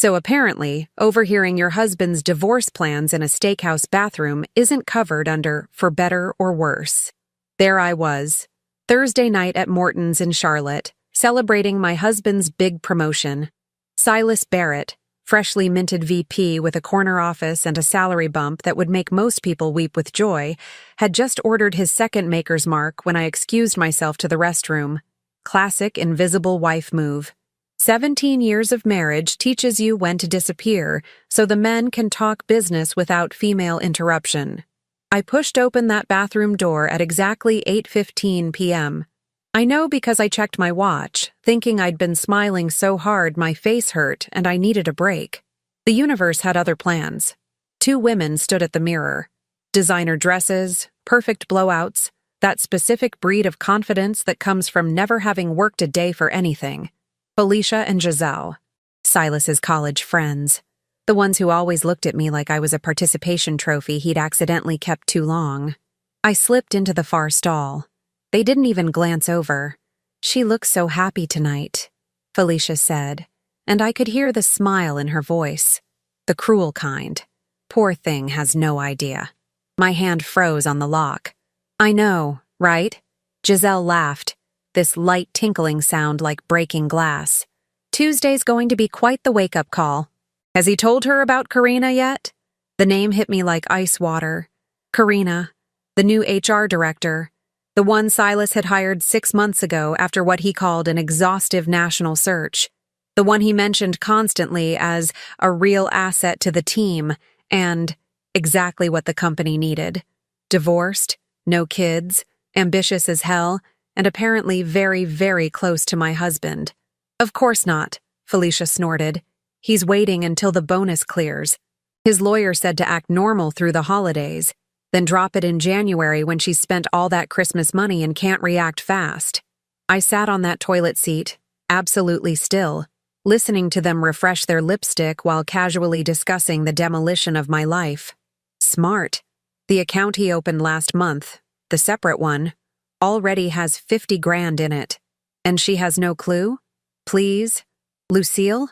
So apparently, overhearing your husband's divorce plans in a steakhouse bathroom isn't covered under for better or worse. There I was, Thursday night at Morton's in Charlotte, celebrating my husband's big promotion. Silas Barrett, freshly minted VP with a corner office and a salary bump that would make most people weep with joy, had just ordered his second Maker's Mark when I excused myself to the restroom. Classic invisible wife move. 17 years of marriage teaches you when to disappear, so the men can talk business without female interruption. I pushed open that bathroom door at exactly 8:15 p.m. I know because I checked my watch, thinking I'd been smiling so hard my face hurt and I needed a break. The universe had other plans. 2 women stood at the mirror. Designer dresses, perfect blowouts, that specific breed of confidence that comes from never having worked a day for anything. Felicia and Giselle, Silas's college friends, the ones who always looked at me like I was a participation trophy he'd accidentally kept too long. I slipped into the far stall. They didn't even glance over. "She looks so happy tonight," Felicia said, and I could hear the smile in her voice. The cruel kind. Poor thing has no idea. My hand froze on the lock. "I know, right?" Giselle laughed, this light tinkling sound like breaking glass. "Tuesday's going to be quite the wake-up call. Has he told her about Karina yet?" The name hit me like ice water. Karina, the new HR director, the one Silas had hired 6 months ago after what he called an exhaustive national search, the one he mentioned constantly as a real asset to the team and exactly what the company needed. Divorced, no kids, ambitious as hell, and apparently very, very close to my husband. "Of course not," Felicia snorted. "He's waiting until the bonus clears. His lawyer said to act normal through the holidays, then drop it in January when she's spent all that Christmas money and can't react fast." I sat on that toilet seat, absolutely still, listening to them refresh their lipstick while casually discussing the demolition of my life. Smart. The account he opened last month, the separate one, already has 50 grand in it. And she has no clue? "Please? Lucille?"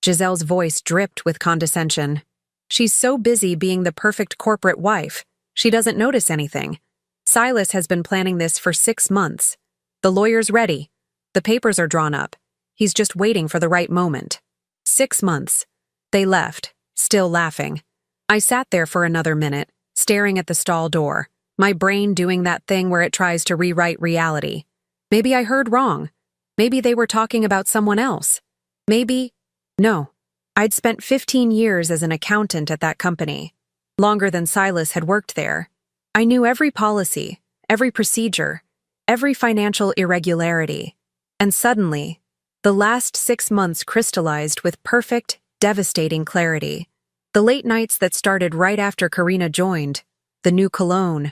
Giselle's voice dripped with condescension. "She's so busy being the perfect corporate wife, she doesn't notice anything. Silas has been planning this for 6 months. The lawyer's ready. The papers are drawn up. He's just waiting for the right moment." 6 months. They left, still laughing. I sat there for another minute, staring at the stall door, my brain doing that thing where it tries to rewrite reality. Maybe I heard wrong. Maybe they were talking about someone else. No. I'd spent 15 years as an accountant at that company, longer than Silas had worked there. I knew every policy, every procedure, every financial irregularity. And suddenly, the last 6 months crystallized with perfect, devastating clarity. The late nights that started right after Karina joined, the new cologne,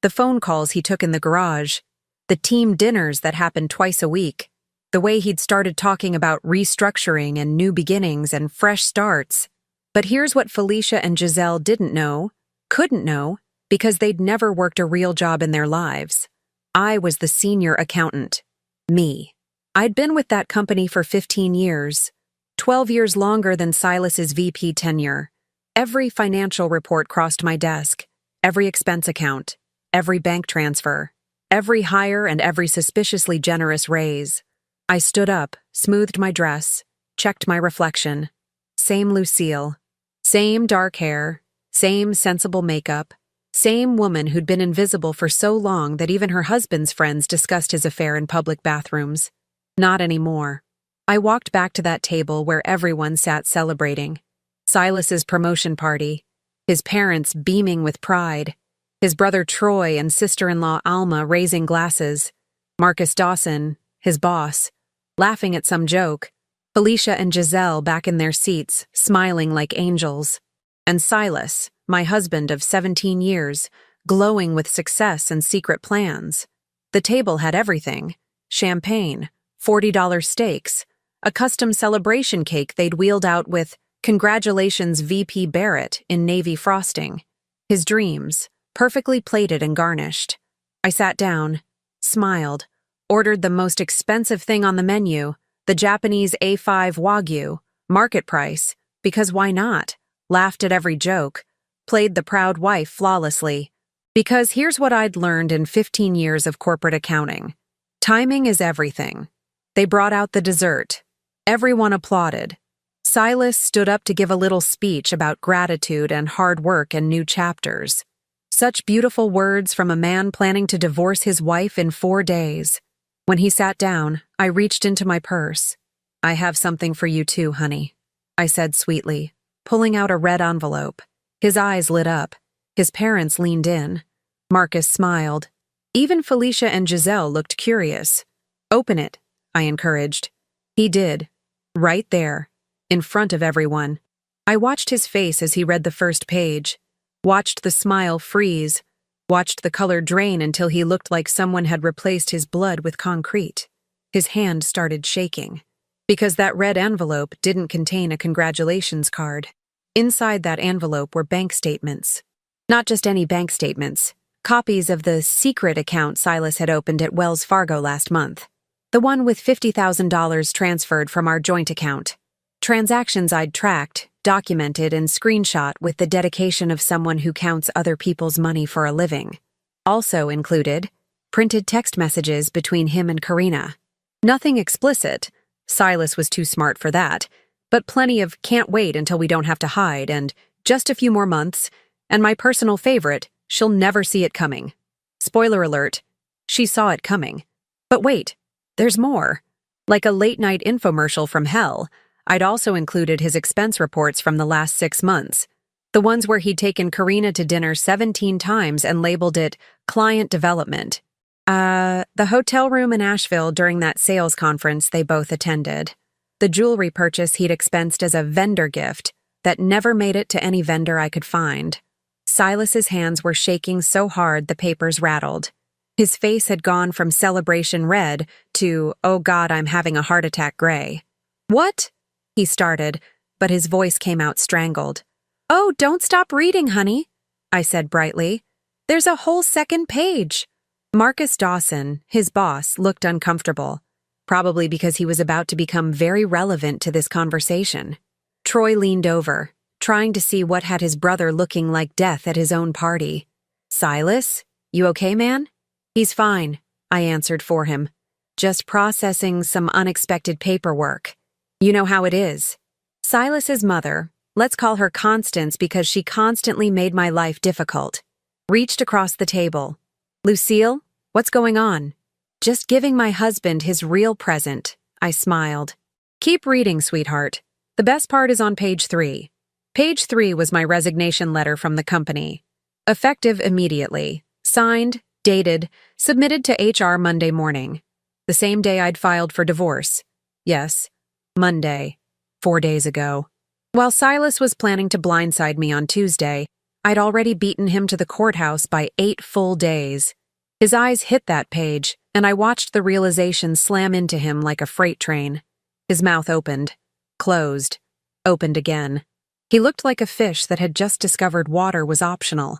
the phone calls he took in the garage, the team dinners that happened twice a week, the way he'd started talking about restructuring and new beginnings and fresh starts. But here's what Felicia and Giselle didn't know, couldn't know, because they'd never worked a real job in their lives. I was the senior accountant. Me. I'd been with that company for 15 years, 12 years longer than Silas's VP tenure. Every financial report crossed my desk, every expense account, every bank transfer, every hire and every suspiciously generous raise. I stood up, smoothed my dress, checked my reflection. Same Lucille. Same dark hair, same sensible makeup, same woman who'd been invisible for so long that even her husband's friends discussed his affair in public bathrooms. Not anymore. I walked back to that table where everyone sat celebrating. Silas's promotion party, his parents beaming with pride, his brother Troy and sister-in-law Alma raising glasses, Marcus Dawson, his boss, laughing at some joke, Felicia and Giselle back in their seats, smiling like angels, and Silas, my husband of 17 years, glowing with success and secret plans. The table had everything: champagne, $40 steaks, a custom celebration cake they'd wheeled out with "Congratulations VP Barrett" in navy frosting. His dreams, perfectly plated and garnished. I sat down, smiled, ordered the most expensive thing on the menu, the Japanese A5 Wagyu, market price, because why not? Laughed at every joke, played the proud wife flawlessly. Because here's what I'd learned in 15 years of corporate accounting. Timing is everything. They brought out the dessert. Everyone applauded. Silas stood up to give a little speech about gratitude and hard work and new chapters. Such beautiful words from a man planning to divorce his wife in 4 days. When he sat down, I reached into my purse. "I have something for you too, honey," I said sweetly, pulling out a red envelope. His eyes lit up. His parents leaned in. Marcus smiled. Even Felicia and Giselle looked curious. "Open it," I encouraged. He did. Right there, in front of everyone. I watched his face as he read the first page, watched the smile freeze, watched the color drain until he looked like someone had replaced his blood with concrete. His hand started shaking, because that red envelope didn't contain a congratulations card. Inside that envelope were bank statements. Not just any bank statements, copies of the secret account Silas had opened at Wells Fargo last month. The one with $50,000 transferred from our joint account. Transactions I'd tracked, documented, and screenshot with the dedication of someone who counts other people's money for a living. Also included printed text messages between him and Karina. Nothing explicit. Silas was too smart for that. But plenty of "can't wait until we don't have to hide" and "just a few more months," and my personal favorite, "she'll never see it coming." Spoiler alert, she saw it coming. But wait, there's more. Like a late-night infomercial from hell, I'd also included his expense reports from the last 6 months. The ones where he'd taken Karina to dinner 17 times and labeled it client development. The hotel room in Asheville during that sales conference they both attended. The jewelry purchase he'd expensed as a vendor gift that never made it to any vendor I could find. Silas's hands were shaking so hard the papers rattled. His face had gone from celebration red to, "Oh God, I'm having a heart attack" gray. "What?" he started, but his voice came out strangled. "Oh, don't stop reading, honey," I said brightly. "There's a whole second page." Marcus Dawson, his boss, looked uncomfortable, probably because he was about to become very relevant to this conversation. Troy leaned over, trying to see what had his brother looking like death at his own party. "Silas, you okay, man?" "He's fine," I answered for him. "Just processing some unexpected paperwork. You know how it is." Silas's mother, let's call her Constance because she constantly made my life difficult, reached across the table. "Lucille, what's going on?" "Just giving my husband his real present," I smiled. "Keep reading, sweetheart. The best part is on page 3. Page 3 was my resignation letter from the company. Effective immediately. Signed, dated, submitted to HR Monday morning. The same day I'd filed for divorce. Yes, Monday, 4 days ago. While Silas was planning to blindside me on Tuesday, I'd already beaten him to the courthouse by 8 full days. His eyes hit that page, and I watched the realization slam into him like a freight train. His mouth opened, closed, opened again. He looked like a fish that had just discovered water was optional.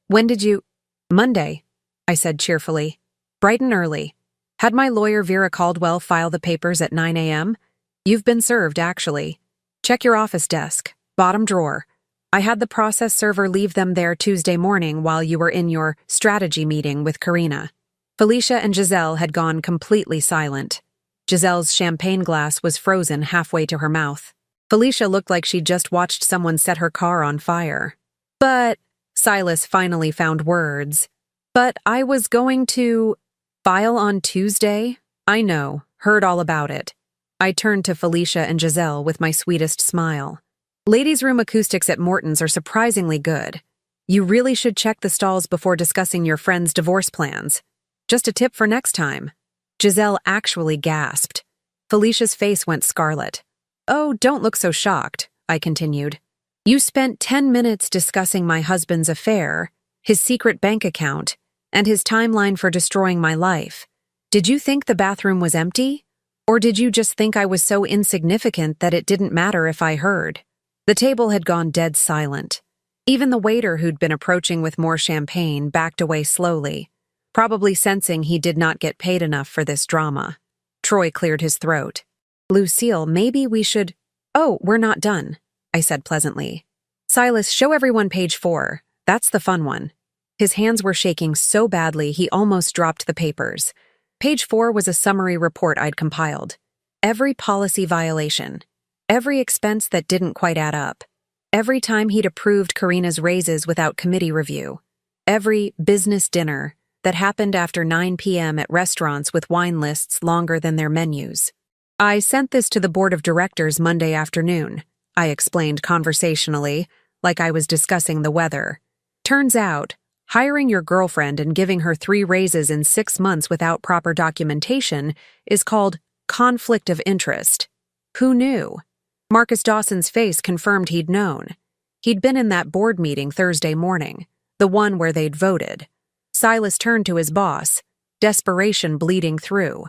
When did you? "Monday," I said cheerfully. "Bright and early. Had my lawyer Vera Caldwell file the papers at 9 a.m. You've been served, actually. Check your office desk, bottom drawer. I had the process server leave them there Tuesday morning while you were in your strategy meeting with Karina." Felicia and Giselle had gone completely silent. Giselle's champagne glass was frozen halfway to her mouth. Felicia looked like she'd just watched someone set her car on fire. "But," Silas finally found words, "but I was going to file on Tuesday." "I know, heard all about it." I turned to Felicia and Giselle with my sweetest smile. "Ladies' room acoustics at Morton's are surprisingly good. You really should check the stalls before discussing your friend's divorce plans. Just a tip for next time." Giselle actually gasped. Felicia's face went scarlet. "Oh, don't look so shocked," I continued. "You spent 10 minutes discussing my husband's affair, his secret bank account, and his timeline for destroying my life. Did you think the bathroom was empty? Or did you just think I was so insignificant that it didn't matter if I heard?" The table had gone dead silent. Even the waiter who'd been approaching with more champagne backed away slowly, probably sensing he did not get paid enough for this drama. Troy cleared his throat. "Lucille, maybe we should..." Oh, we're not done, I said pleasantly. Silas, show everyone page 4. That's the fun one. His hands were shaking so badly he almost dropped the papers. Page 4 was a summary report I'd compiled. Every policy violation. Every expense that didn't quite add up. Every time he'd approved Karina's raises without committee review. Every business dinner that happened after 9 p.m. at restaurants with wine lists longer than their menus. I sent this to the board of directors Monday afternoon, I explained conversationally, like I was discussing the weather. Turns out, hiring your girlfriend and giving her 3 raises in 6 months without proper documentation is called conflict of interest. Who knew? Marcus Dawson's face confirmed he'd known. He'd been in that board meeting Thursday morning, the one where they'd voted. Silas turned to his boss, desperation bleeding through.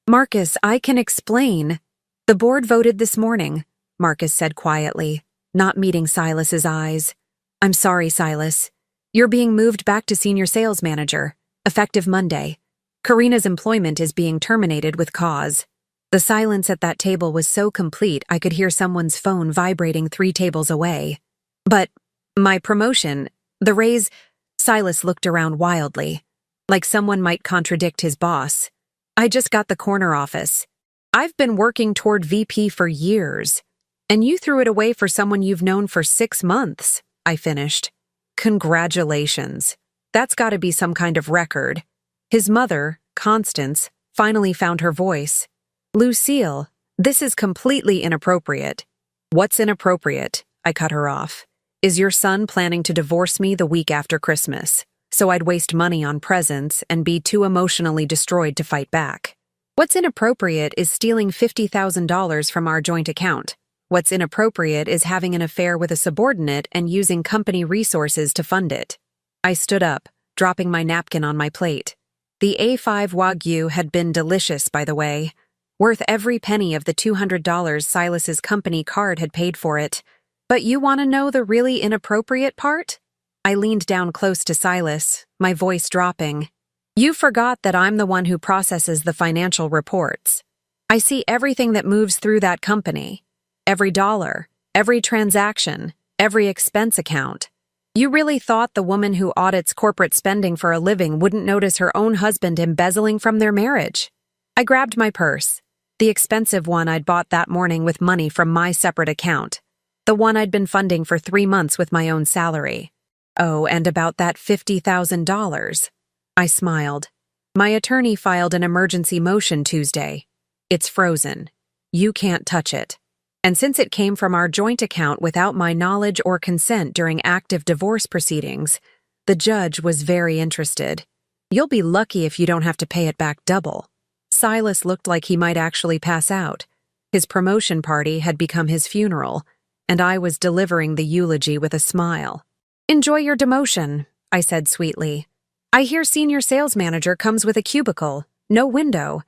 Marcus, I can explain. The board voted this morning, Marcus said quietly, not meeting Silas's eyes. I'm sorry, Silas. You're being moved back to senior sales manager, effective Monday. Karina's employment is being terminated with cause. The silence at that table was so complete I could hear someone's phone vibrating 3 tables away. But my promotion, the raise, Silas looked around wildly, like someone might contradict his boss. I just got the corner office. I've been working toward VP for years, and you threw it away for someone you've known for 6 months, I finished. Congratulations. That's got to be some kind of record. His mother, Constance, finally found her voice. Lucille, this is completely inappropriate. What's inappropriate? I cut her off. Is your son planning to divorce me the week after Christmas, so I'd waste money on presents and be too emotionally destroyed to fight back? What's inappropriate is stealing $50,000 from our joint account. What's inappropriate is having an affair with a subordinate and using company resources to fund it. I stood up, dropping my napkin on my plate. The A5 Wagyu had been delicious, by the way. Worth every penny of the $200 Silas's company card had paid for it. But you want to know the really inappropriate part? I leaned down close to Silas, my voice dropping. You forgot that I'm the one who processes the financial reports. I see everything that moves through that company. Every dollar, every transaction, every expense account. You really thought the woman who audits corporate spending for a living wouldn't notice her own husband embezzling from their marriage? I grabbed my purse, the expensive one I'd bought that morning with money from my separate account, the one I'd been funding for 3 months with my own salary. Oh, and about that $50,000. I smiled. My attorney filed an emergency motion Tuesday. It's frozen. You can't touch it. And since it came from our joint account without my knowledge or consent during active divorce proceedings, the judge was very interested. You'll be lucky if you don't have to pay it back double. Silas looked like he might actually pass out. His promotion party had become his funeral, and I was delivering the eulogy with a smile. Enjoy your demotion, I said sweetly. I hear senior sales manager comes with a cubicle, no window.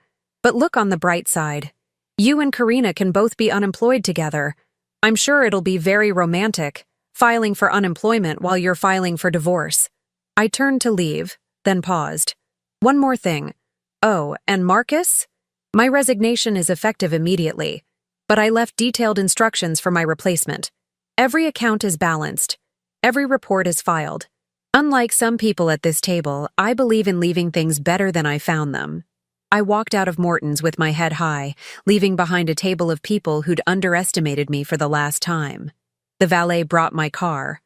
But look on the bright side. You and Karina can both be unemployed together. I'm sure it'll be very romantic, filing for unemployment while you're filing for divorce. I turned to leave, then paused. One more thing. Oh, and Marcus? My resignation is effective immediately, but I left detailed instructions for my replacement. Every account is balanced. Every report is filed. Unlike some people at this table, I believe in leaving things better than I found them. I walked out of Morton's with my head high, leaving behind a table of people who'd underestimated me for the last time. The valet brought my car,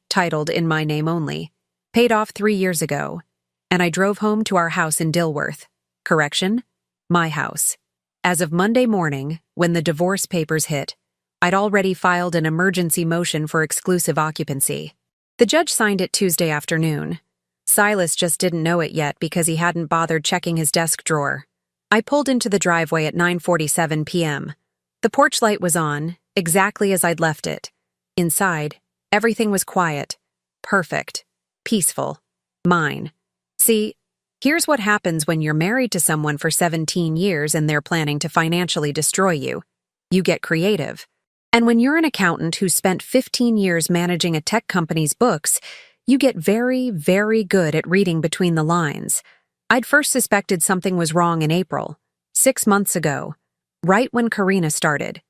titled in my name only, paid off 3 years ago, and I drove home to our house in Dilworth. Correction? My house. As of Monday morning, when the divorce papers hit, I'd already filed an emergency motion for exclusive occupancy. The judge signed it Tuesday afternoon. Silas just didn't know it yet because he hadn't bothered checking his desk drawer. I pulled into the driveway at 9:47 p.m. The porch light was on, exactly as I'd left it. Inside, everything was quiet, perfect, peaceful, mine. See, here's what happens when you're married to someone for 17 years and they're planning to financially destroy you. You get creative. And when you're an accountant who spent 15 years managing a tech company's books, you get very, very good at reading between the lines. I'd first suspected something was wrong in April, 6 months ago, right when Karina started.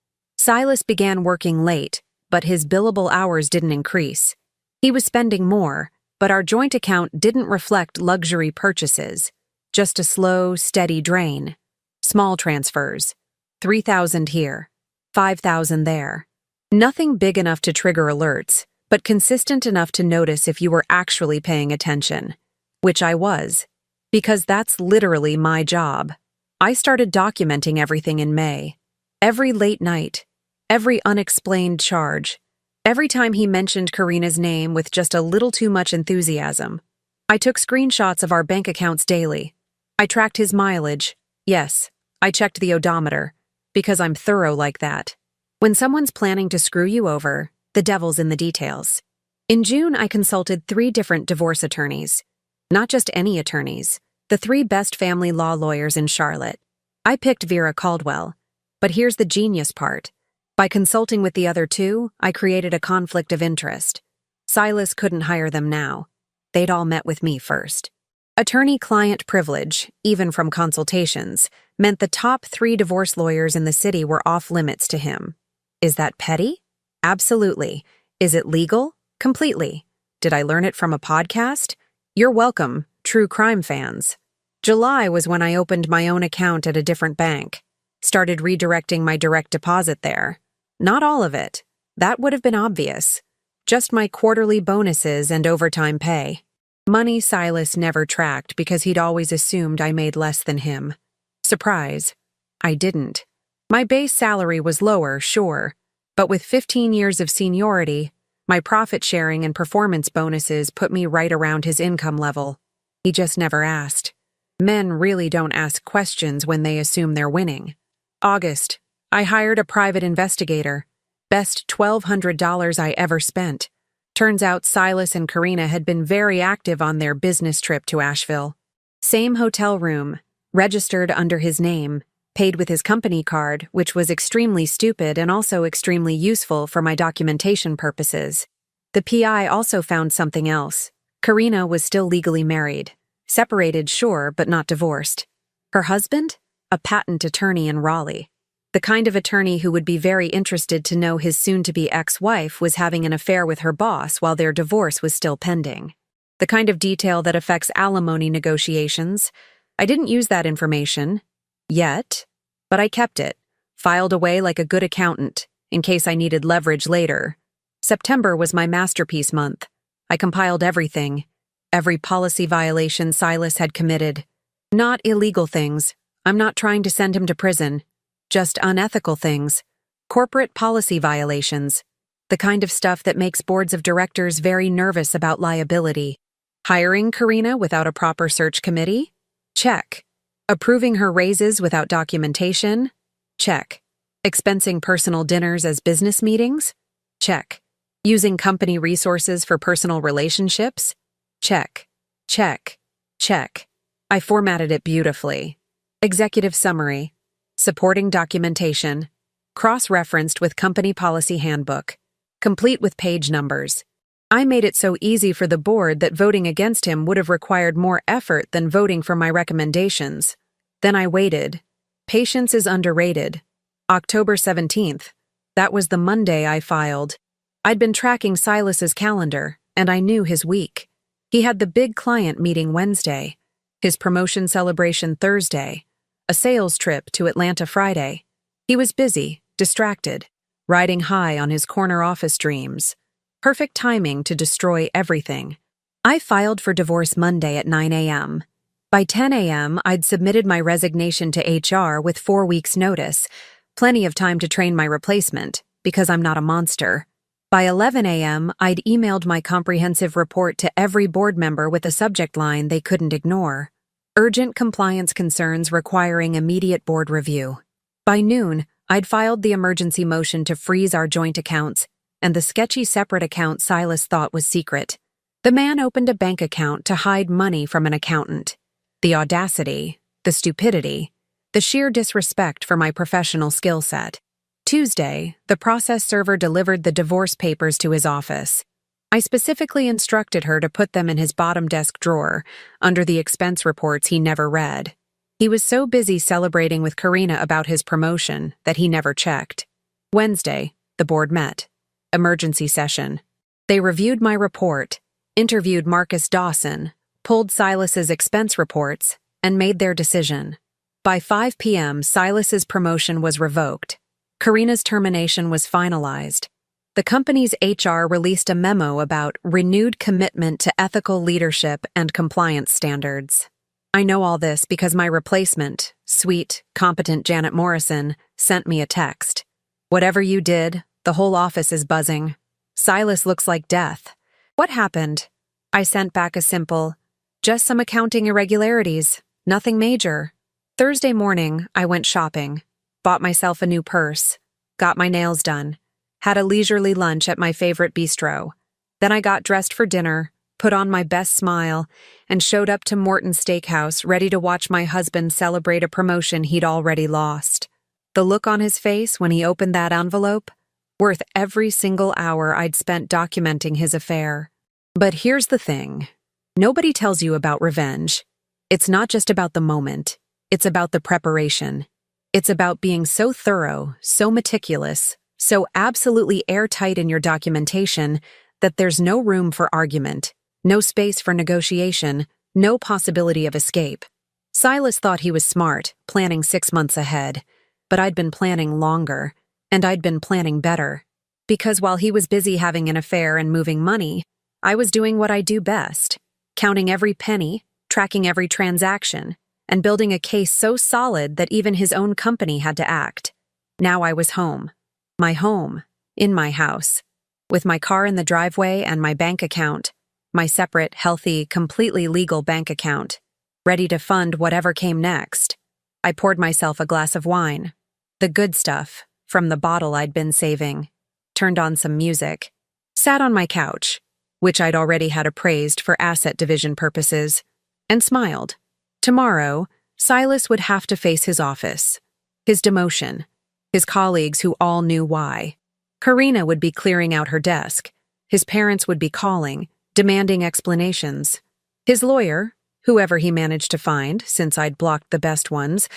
Silas began working late, but his billable hours didn't increase. He was spending more, but our joint account didn't reflect luxury purchases, just a slow, steady drain. Small transfers. 3,000 here, 5,000 there. Nothing big enough to trigger alerts, but consistent enough to notice if you were actually paying attention. Which I was, because that's literally my job. I started documenting everything in May. Every late night, every unexplained charge, every time he mentioned Karina's name with just a little too much enthusiasm. I took screenshots of our bank accounts daily. I tracked his mileage. Yes, I checked the odometer, because I'm thorough like that. When someone's planning to screw you over, the devil's in the details. In June, I consulted 3 different divorce attorneys. Not just any attorneys, the 3 best family law lawyers in Charlotte. I picked Vera Caldwell. But here's the genius part. By consulting with the other 2, I created a conflict of interest. Silas couldn't hire them now. They'd all met with me first. Attorney-client privilege, even from consultations, meant the top 3 divorce lawyers in the city were off-limits to him. Is that petty? Absolutely. Is it legal? Completely. Did I learn it from a podcast? You're welcome, true crime fans. July was when I opened my own account at a different bank. Started redirecting my direct deposit there. Not all of it. That would have been obvious. Just my quarterly bonuses and overtime pay. Money Silas never tracked because he'd always assumed I made less than him. Surprise. I didn't. My base salary was lower, sure, but with 15 years of seniority, my profit sharing and performance bonuses put me right around his income level. He just never asked. Men really don't ask questions when they assume they're winning. August. I hired a private investigator. Best $1,200 I ever spent. Turns out Silas and Karina had been very active on their business trip to Asheville. Same hotel room, registered under his name, paid with his company card, which was extremely stupid and also extremely useful for my documentation purposes. The PI also found something else. Karina was still legally married. Separated, sure, but not divorced. Her husband? A patent attorney in Raleigh. The kind of attorney who would be very interested to know his soon-to-be ex-wife was having an affair with her boss while their divorce was still pending. The kind of detail that affects alimony negotiations. I didn't use that information. Yet. But I kept it. Filed away like a good accountant, in case I needed leverage later. September was my masterpiece month. I compiled everything. Every policy violation Silas had committed. Not illegal things. I'm not trying to send him to prison. Just unethical things. Corporate policy violations. The kind of stuff that makes boards of directors very nervous about liability. Hiring Karina without a proper search committee? Check. Approving her raises without documentation? Check. Expensing personal dinners as business meetings? Check. Using company resources for personal relationships? Check. Check. Check. I formatted it beautifully. Executive summary. Supporting documentation. Cross-referenced with company policy handbook. Complete with page numbers. I made it so easy for the board that voting against him would have required more effort than voting for my recommendations. Then I waited. Patience is underrated. October 17th. That was the Monday I filed. I'd been tracking Silas's calendar, and I knew his week. He had the big client meeting Wednesday, his promotion celebration Thursday, a sales trip to Atlanta Friday. He was busy, distracted, riding high on his corner office dreams. Perfect timing to destroy everything. I filed for divorce Monday at 9 a.m. By 10 a.m., I'd submitted my resignation to HR with 4 weeks' notice, plenty of time to train my replacement, because I'm not a monster. By 11 a.m., I'd emailed my comprehensive report to every board member with a subject line they couldn't ignore. Urgent compliance concerns requiring immediate board review. By noon, I'd filed the emergency motion to freeze our joint accounts and the sketchy separate account Silas thought was secret. The man opened a bank account to hide money from an accountant. The audacity, the stupidity, the sheer disrespect for my professional skill set. Tuesday, the process server delivered the divorce papers to his office. I specifically instructed her to put them in his bottom desk drawer, under the expense reports he never read. He was so busy celebrating with Karina about his promotion that he never checked. Wednesday, the board met. Emergency session. They reviewed my report, interviewed Marcus Dawson, pulled Silas's expense reports, and made their decision. By 5 p.m., Silas's promotion was revoked. Karina's termination was finalized. The company's HR released a memo about renewed commitment to ethical leadership and compliance standards. I know all this because my replacement, sweet, competent Janet Morrison, sent me a text. Whatever you did, the whole office is buzzing. Silas looks like death. What happened? I sent back a simple, just some accounting irregularities, nothing major. Thursday morning, I went shopping, bought myself a new purse, got my nails done, had a leisurely lunch at my favorite bistro. Then I got dressed for dinner, put on my best smile, and showed up to Morton's Steakhouse ready to watch my husband celebrate a promotion he'd already lost. The look on his face when he opened that envelope, worth every single hour I'd spent documenting his affair. But here's the thing. Nobody tells you about revenge. It's not just about the moment. It's about the preparation. It's about being so thorough, so meticulous, so absolutely airtight in your documentation that there's no room for argument, no space for negotiation, no possibility of escape. Silas thought he was smart, planning 6 months ahead, but I'd been planning longer, and I'd been planning better. Because while he was busy having an affair and moving money, I was doing what I do best, counting every penny, tracking every transaction, and building a case so solid that even his own company had to act. Now I was home. My home, in my house, with my car in the driveway and my bank account, my separate, healthy, completely legal bank account, ready to fund whatever came next. I poured myself a glass of wine, the good stuff, from the bottle I'd been saving, turned on some music, sat on my couch, which I'd already had appraised for asset division purposes, and smiled. Tomorrow, Silas would have to face his office, his demotion, his colleagues who all knew why. Karina would be clearing out her desk. His parents would be calling, demanding explanations. His lawyer, whoever he managed to find, since I'd blocked the best ones,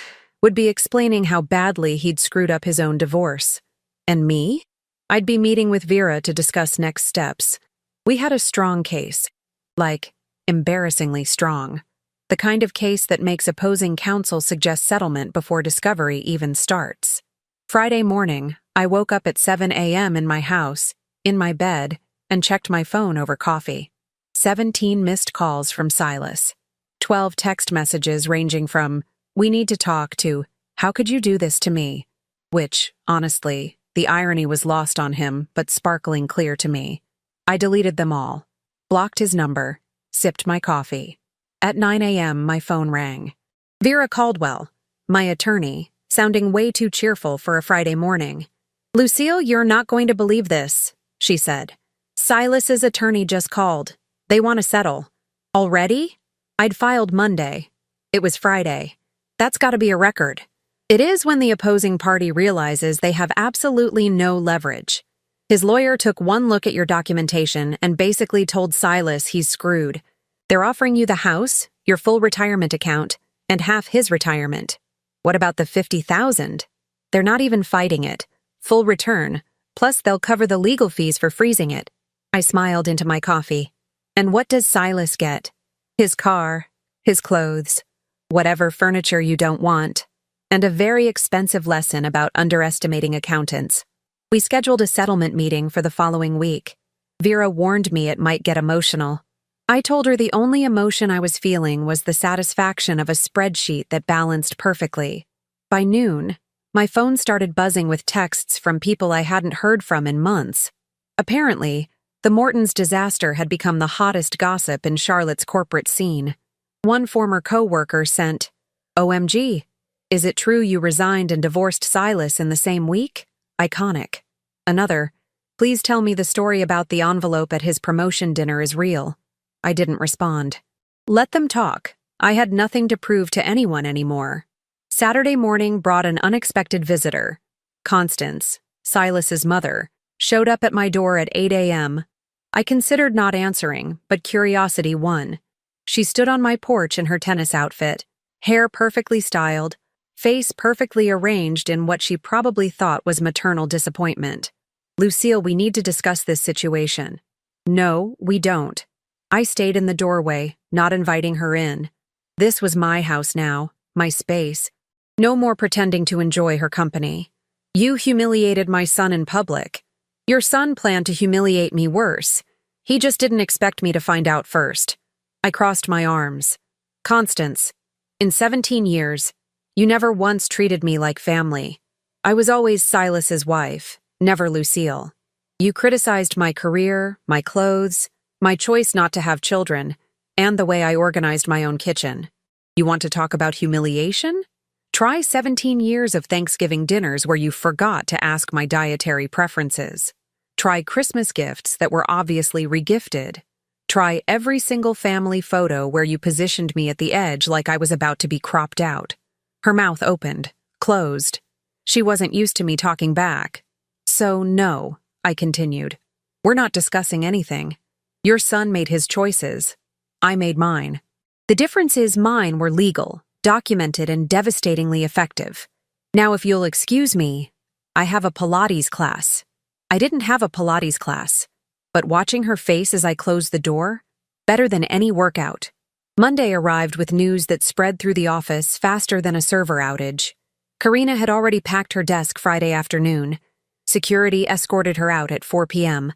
would be explaining how badly he'd screwed up his own divorce. And me? I'd be meeting with Vera to discuss next steps. We had a strong case. Like, embarrassingly strong. The kind of case that makes opposing counsel suggest settlement before discovery even starts. Friday morning, I woke up at 7 a.m. in my house, in my bed, and checked my phone over coffee. 17 missed calls from Silas. 12 text messages ranging from, "We need to talk," to, "How could you do this to me?" Which, honestly, the irony was lost on him, but sparkling clear to me. I deleted them all, blocked his number, sipped my coffee. At 9 a.m., my phone rang. Vera Caldwell, my attorney, sounding way too cheerful for a Friday morning. "Lucille, you're not going to believe this," she said. "Silas's attorney just called. They want to settle." Already? I'd filed Monday. It was Friday. That's got to be a record. It is when the opposing party realizes they have absolutely no leverage. His lawyer took one look at your documentation and basically told Silas he's screwed. They're offering you the house, your full retirement account, and half his retirement. What about the $50,000? They're not even fighting it. Full return, plus they'll cover the legal fees for freezing it. I smiled into my coffee. And what does Silas get? His car, his clothes, whatever furniture you don't want, and a very expensive lesson about underestimating accountants. We scheduled a settlement meeting for the following week. Vera warned me it might get emotional. I told her the only emotion I was feeling was the satisfaction of a spreadsheet that balanced perfectly. By noon, my phone started buzzing with texts from people I hadn't heard from in months. Apparently, the Mortons disaster had become the hottest gossip in Charlotte's corporate scene. One former co-worker sent, "OMG, is it true you resigned and divorced Silas in the same week? Iconic." Another, "Please tell me the story about the envelope at his promotion dinner is real." I didn't respond. Let them talk. I had nothing to prove to anyone anymore. Saturday morning brought an unexpected visitor. Constance, Silas's mother, showed up at my door at 8 a.m. I considered not answering, but curiosity won. She stood on my porch in her tennis outfit, hair perfectly styled, face perfectly arranged in what she probably thought was maternal disappointment. "Lucille, we need to discuss this situation." "No, we don't." I stayed in the doorway, not inviting her in. This was my house now, my space. No more pretending to enjoy her company. "You humiliated my son in public. Your son planned to humiliate me worse. He just didn't expect me to find out first." I crossed my arms. "Constance, in 17 years, you never once treated me like family. I was always Silas's wife, never Lucille. You criticized my career, my clothes, my choice not to have children, and the way I organized my own kitchen. You want to talk about humiliation? Try 17 years of Thanksgiving dinners where you forgot to ask my dietary preferences. Try Christmas gifts that were obviously regifted. Try every single family photo where you positioned me at the edge like I was about to be cropped out." Her mouth opened, closed. She wasn't used to me talking back. "So no," I continued. "We're not discussing anything. Your son made his choices. I made mine. The difference is mine were legal, documented, and devastatingly effective. Now, if you'll excuse me, I have a Pilates class." I didn't have a Pilates class, but watching her face as I closed the door, better than any workout. Monday arrived with news that spread through the office faster than a server outage. Karina had already packed her desk Friday afternoon. Security escorted her out at 4 p.m.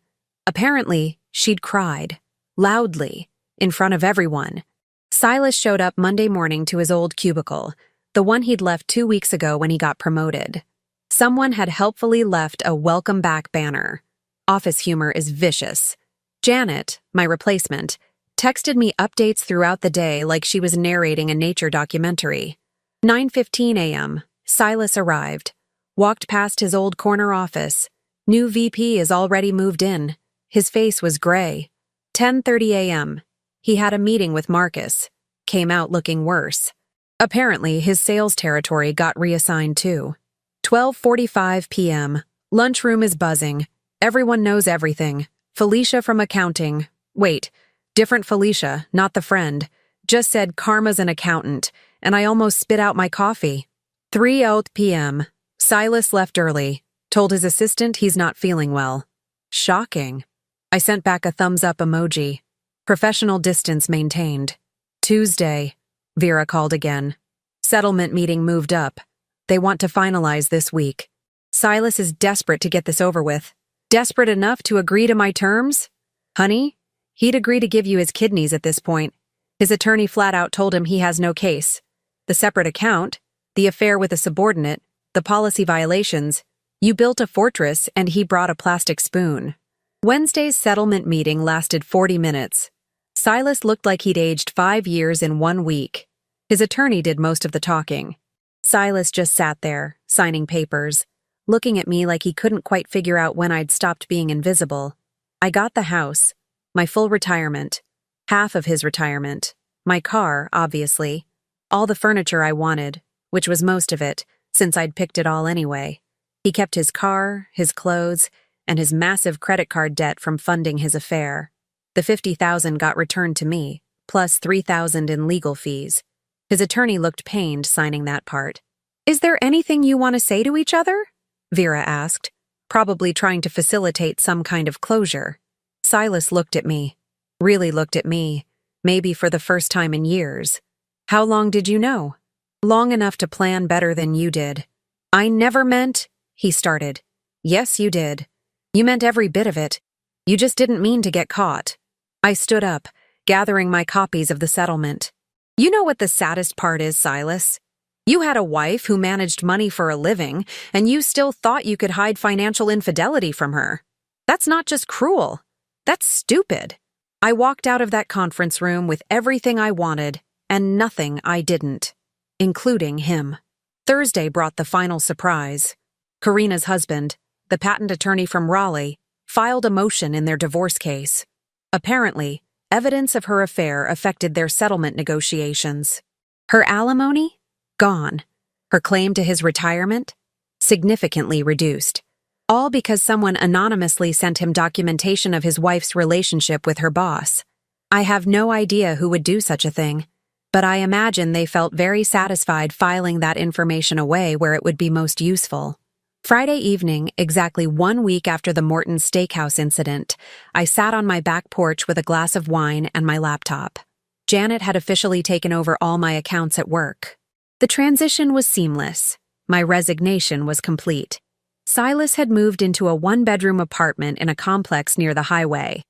Apparently, she'd cried, loudly, in front of everyone. Silas showed up Monday morning to his old cubicle, the one he'd left 2 weeks ago when he got promoted. Someone had helpfully left a welcome back banner. Office humor is vicious. Janet, my replacement, texted me updates throughout the day like she was narrating a nature documentary. 9:15 a.m., Silas arrived, walked past his old corner office. New VP is already moved in. His face was gray. 10:30 a.m., he had a meeting with Marcus. Came out looking worse. Apparently, his sales territory got reassigned too. 12:45 p.m., lunchroom is buzzing. Everyone knows everything. Felicia from accounting. Wait, different Felicia, not the friend. Just said Karma's an accountant, and I almost spit out my coffee. 3:00 p.m., Silas left early, told his assistant he's not feeling well. Shocking. I sent back a thumbs up emoji. Professional distance maintained. Tuesday, Vera called again. Settlement meeting moved up. They want to finalize this week. Silas is desperate to get this over with. Desperate enough to agree to my terms? Honey, he'd agree to give you his kidneys at this point. His attorney flat out told him he has no case. The separate account, the affair with a subordinate, the policy violations. You built a fortress and he brought a plastic spoon. Wednesday's settlement meeting lasted 40 minutes. Silas looked like he'd aged 5 years in 1 week. His attorney did most of the talking. Silas just sat there, signing papers, looking at me like he couldn't quite figure out when I'd stopped being invisible. I got the house, my full retirement, half of his retirement, my car, obviously, all the furniture I wanted, which was most of it, since I'd picked it all anyway. He kept his car, his clothes, and his massive credit card debt from funding his affair. The $50,000 got returned to me, plus $3,000 in legal fees. His attorney looked pained signing that part. "Is there anything you want to say to each other?" Vera asked, probably trying to facilitate some kind of closure. Silas looked at me, really looked at me, maybe for the first time in years. "How long did you know?" "Long enough to plan better than you did." "I never meant," he started. "Yes, you did. You meant every bit of it. You just didn't mean to get caught." I stood up, gathering my copies of the settlement. "You know what the saddest part is, Silas? You had a wife who managed money for a living, and you still thought you could hide financial infidelity from her. That's not just cruel. That's stupid." I walked out of that conference room with everything I wanted and nothing I didn't, including him. Thursday brought the final surprise. Karina's husband, the patent attorney from Raleigh, filed a motion in their divorce case. Apparently, evidence of her affair affected their settlement negotiations. Her alimony? Gone. Her claim to his retirement? Significantly reduced. All because someone anonymously sent him documentation of his wife's relationship with her boss. I have no idea who would do such a thing. but I imagine they felt very satisfied filing that information away where it would be most useful. Friday evening, exactly 1 week after the Morton's Steakhouse incident, I sat on my back porch with a glass of wine and my laptop. Janet had officially taken over all my accounts at work. The transition was seamless. My resignation was complete. Silas had moved into a one-bedroom apartment in a complex near the highway,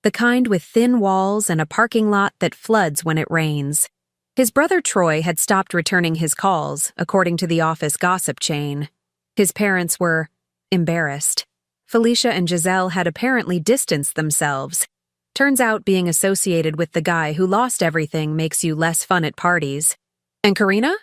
the kind with thin walls and a parking lot that floods when it rains. His brother Troy had stopped returning his calls, according to the office gossip chain. His parents were embarrassed. Felicia and Giselle had apparently distanced themselves. Turns out being associated with the guy who lost everything makes you less fun at parties. And Karina?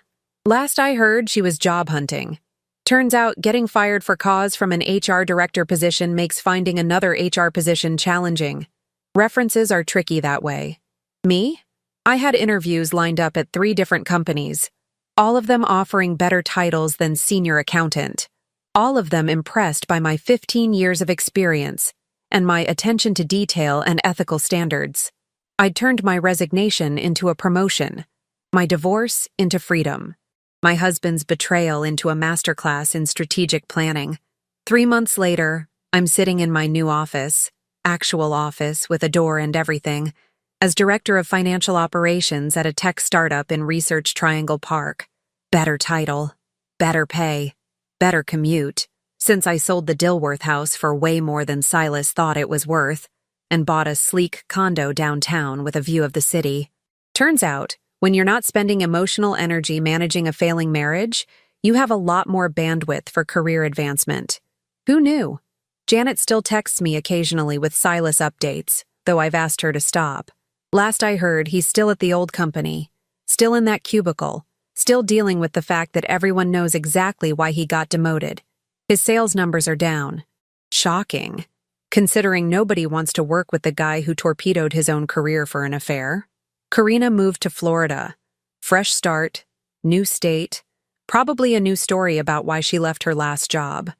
Last I heard, she was job hunting. Turns out getting fired for cause from an HR director position makes finding another HR position challenging. References are tricky that way. Me? I had interviews lined up at 3 different companies, all of them offering better titles than senior accountant. All of them impressed by my 15 years of experience and my attention to detail and ethical standards. I'd turned my resignation into a promotion, my divorce into freedom, my husband's betrayal into a masterclass in strategic planning. 3 months later, I'm sitting in my new office, actual office with a door and everything, as director of financial operations at a tech startup in Research Triangle Park. Better title, better pay, better commute, since I sold the Dilworth house for way more than Silas thought it was worth, and bought a sleek condo downtown with a view of the city. Turns out, when you're not spending emotional energy managing a failing marriage, you have a lot more bandwidth for career advancement. Who knew? Janet still texts me occasionally with Silas updates, though I've asked her to stop. Last I heard, he's still at the old company, still in that cubicle, still dealing with the fact that everyone knows exactly why he got demoted. His sales numbers are down. Shocking, considering nobody wants to work with the guy who torpedoed his own career for an affair. Karina moved to Florida. Fresh start, new state, probably a new story about why she left her last job.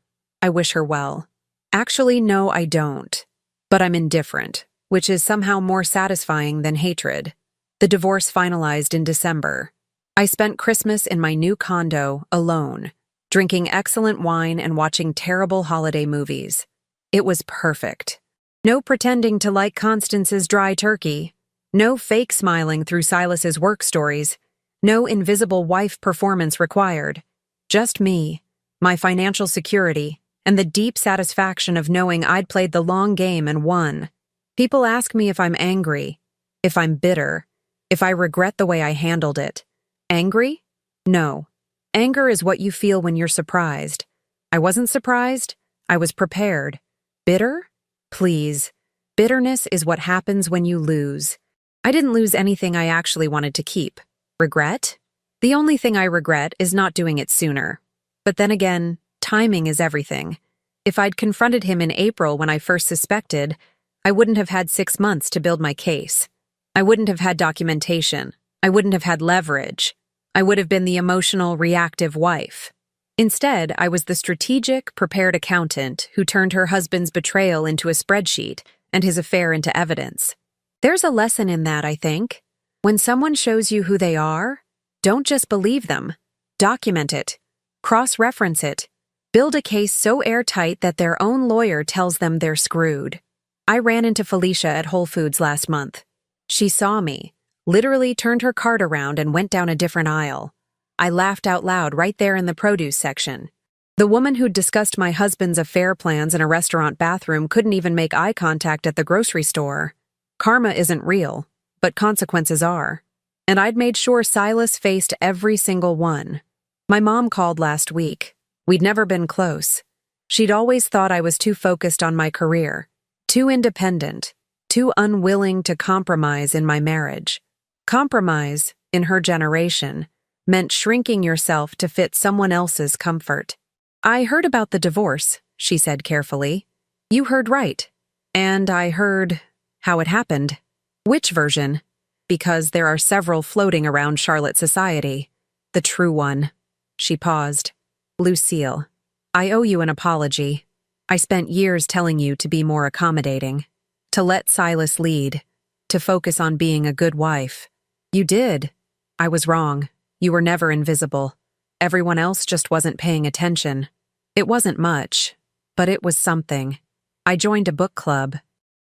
I wish her well. Actually, no, I don't. But I'm indifferent, which is somehow more satisfying than hatred. The divorce finalized in December. I spent Christmas in my new condo, alone, drinking excellent wine and watching terrible holiday movies. It was perfect. No pretending to like Constance's dry turkey. No fake smiling through Silas's work stories. No invisible wife performance required. Just me, my financial security, and the deep satisfaction of knowing I'd played the long game and won. People ask me if I'm angry, if I'm bitter, if I regret the way I handled it. Angry? No. Anger is what you feel when you're surprised. I wasn't surprised. I was prepared. Bitter? Please. Bitterness is what happens when you lose. I didn't lose anything I actually wanted to keep. Regret? The only thing I regret is not doing it sooner. But then again, timing is everything. If I'd confronted him in April when I first suspected, I wouldn't have had 6 months to build my case. I wouldn't have had documentation. I wouldn't have had leverage. I would have been the emotional, reactive wife. Instead, I was the strategic, prepared accountant who turned her husband's betrayal into a spreadsheet and his affair into evidence. There's a lesson in that, I think. When someone shows you who they are, don't just believe them. Document it. Cross-reference it. Build a case so airtight that their own lawyer tells them they're screwed. I ran into Felicia at Whole Foods last month. She saw me, literally turned her cart around and went down a different aisle. I laughed out loud right there in the produce section. The woman who'd discussed my husband's affair plans in a restaurant bathroom couldn't even make eye contact at the grocery store. Karma isn't real, but consequences are. And I'd made sure Silas faced every single one. My mom called last week. We'd never been close. She'd always thought I was too focused on my career, too independent, too unwilling to compromise in my marriage. Compromise, in her generation, meant shrinking yourself to fit someone else's comfort. I heard about the divorce, she said carefully. You heard right. And I heard how it happened. Which version? Because there are several floating around Charlotte society. The true one. She paused. Lucille, I owe you an apology. I spent years telling you to be more accommodating, to let Silas lead, to focus on being a good wife. You did. I was wrong. You were never invisible. Everyone else just wasn't paying attention. It wasn't much, but it was something. I joined a book club,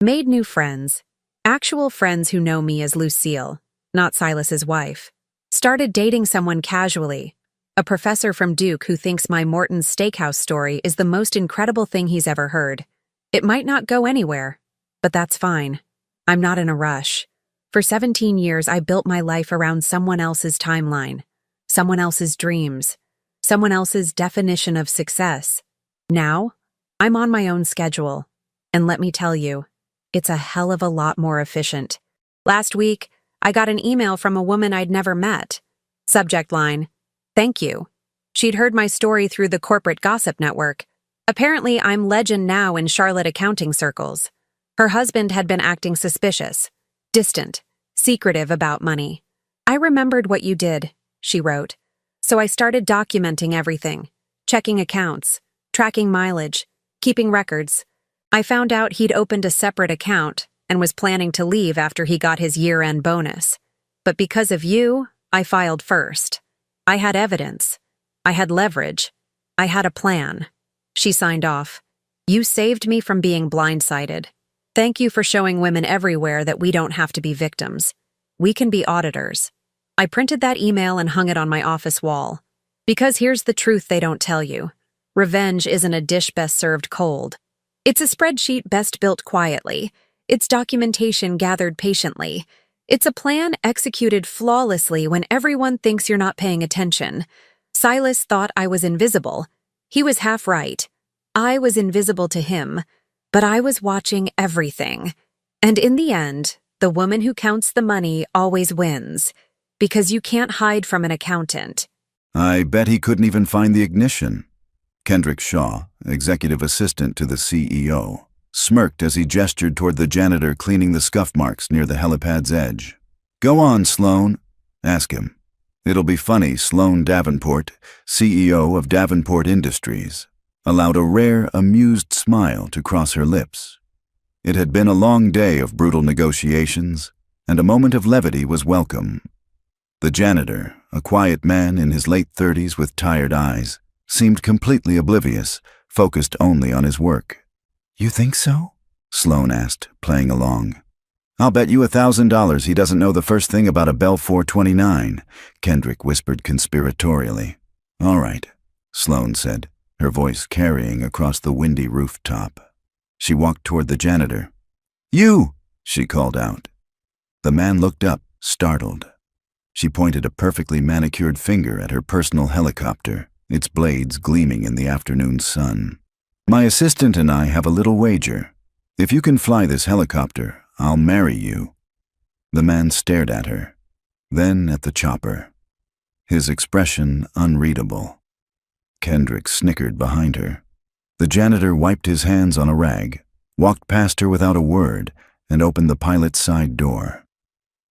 made new friends, actual friends who know me as Lucille, not Silas's wife. Started dating someone casually, a professor from Duke who thinks my Morton's Steakhouse story is the most incredible thing he's ever heard. It might not go anywhere, but that's fine. I'm not in a rush. For 17 years, I built my life around someone else's timeline, someone else's dreams, someone else's definition of success. Now, I'm on my own schedule, and let me tell you, it's a hell of a lot more efficient. Last week, I got an email from a woman I'd never met. Subject line, "Thank you." She'd heard my story through the corporate gossip network. Apparently, I'm legend now in Charlotte accounting circles. Her husband had been acting suspicious, distant, secretive about money. "I remembered what you did," she wrote. "So I started documenting everything, checking accounts, tracking mileage, keeping records. I found out he'd opened a separate account and was planning to leave after he got his year-end bonus. But because of you, I filed first. I had evidence. I had leverage. I had a plan." She signed off. "You saved me from being blindsided. Thank you for showing women everywhere that we don't have to be victims. We can be auditors." I printed that email and hung it on my office wall. Because here's the truth they don't tell you. Revenge isn't a dish best served cold. It's a spreadsheet best built quietly. It's documentation gathered patiently. It's a plan executed flawlessly when everyone thinks you're not paying attention. Silas thought I was invisible. He was half right. I was invisible to him, but I was watching everything. And in the end, the woman who counts the money always wins, because you can't hide from an accountant. I bet he couldn't even find the ignition. Kendrick Shaw, executive assistant to the CEO, smirked as he gestured toward the janitor cleaning the scuff marks near the helipad's edge. "Go on, Sloan. Ask him." It'll be funny. Sloan Davenport, CEO of Davenport Industries, allowed a rare, amused smile to cross her lips. It had been a long day of brutal negotiations, and a moment of levity was welcome. The janitor, a quiet man in his late 30s with tired eyes, seemed completely oblivious, focused only on his work. "You think so?" Sloan asked, playing along. "I'll bet you $1,000 he doesn't know the first thing about a Bell 429, Kendrick whispered conspiratorially. "All right," Sloan said, her voice carrying across the windy rooftop. She walked toward the janitor. "You!" she called out. The man looked up, startled. She pointed a perfectly manicured finger at her personal helicopter, its blades gleaming in the afternoon sun. "My assistant and I have a little wager. If you can fly this helicopter, I'll marry you." The man stared at her, then at the chopper, his expression unreadable. Kendrick snickered behind her. The janitor wiped his hands on a rag, walked past her without a word, and opened the pilot's side door.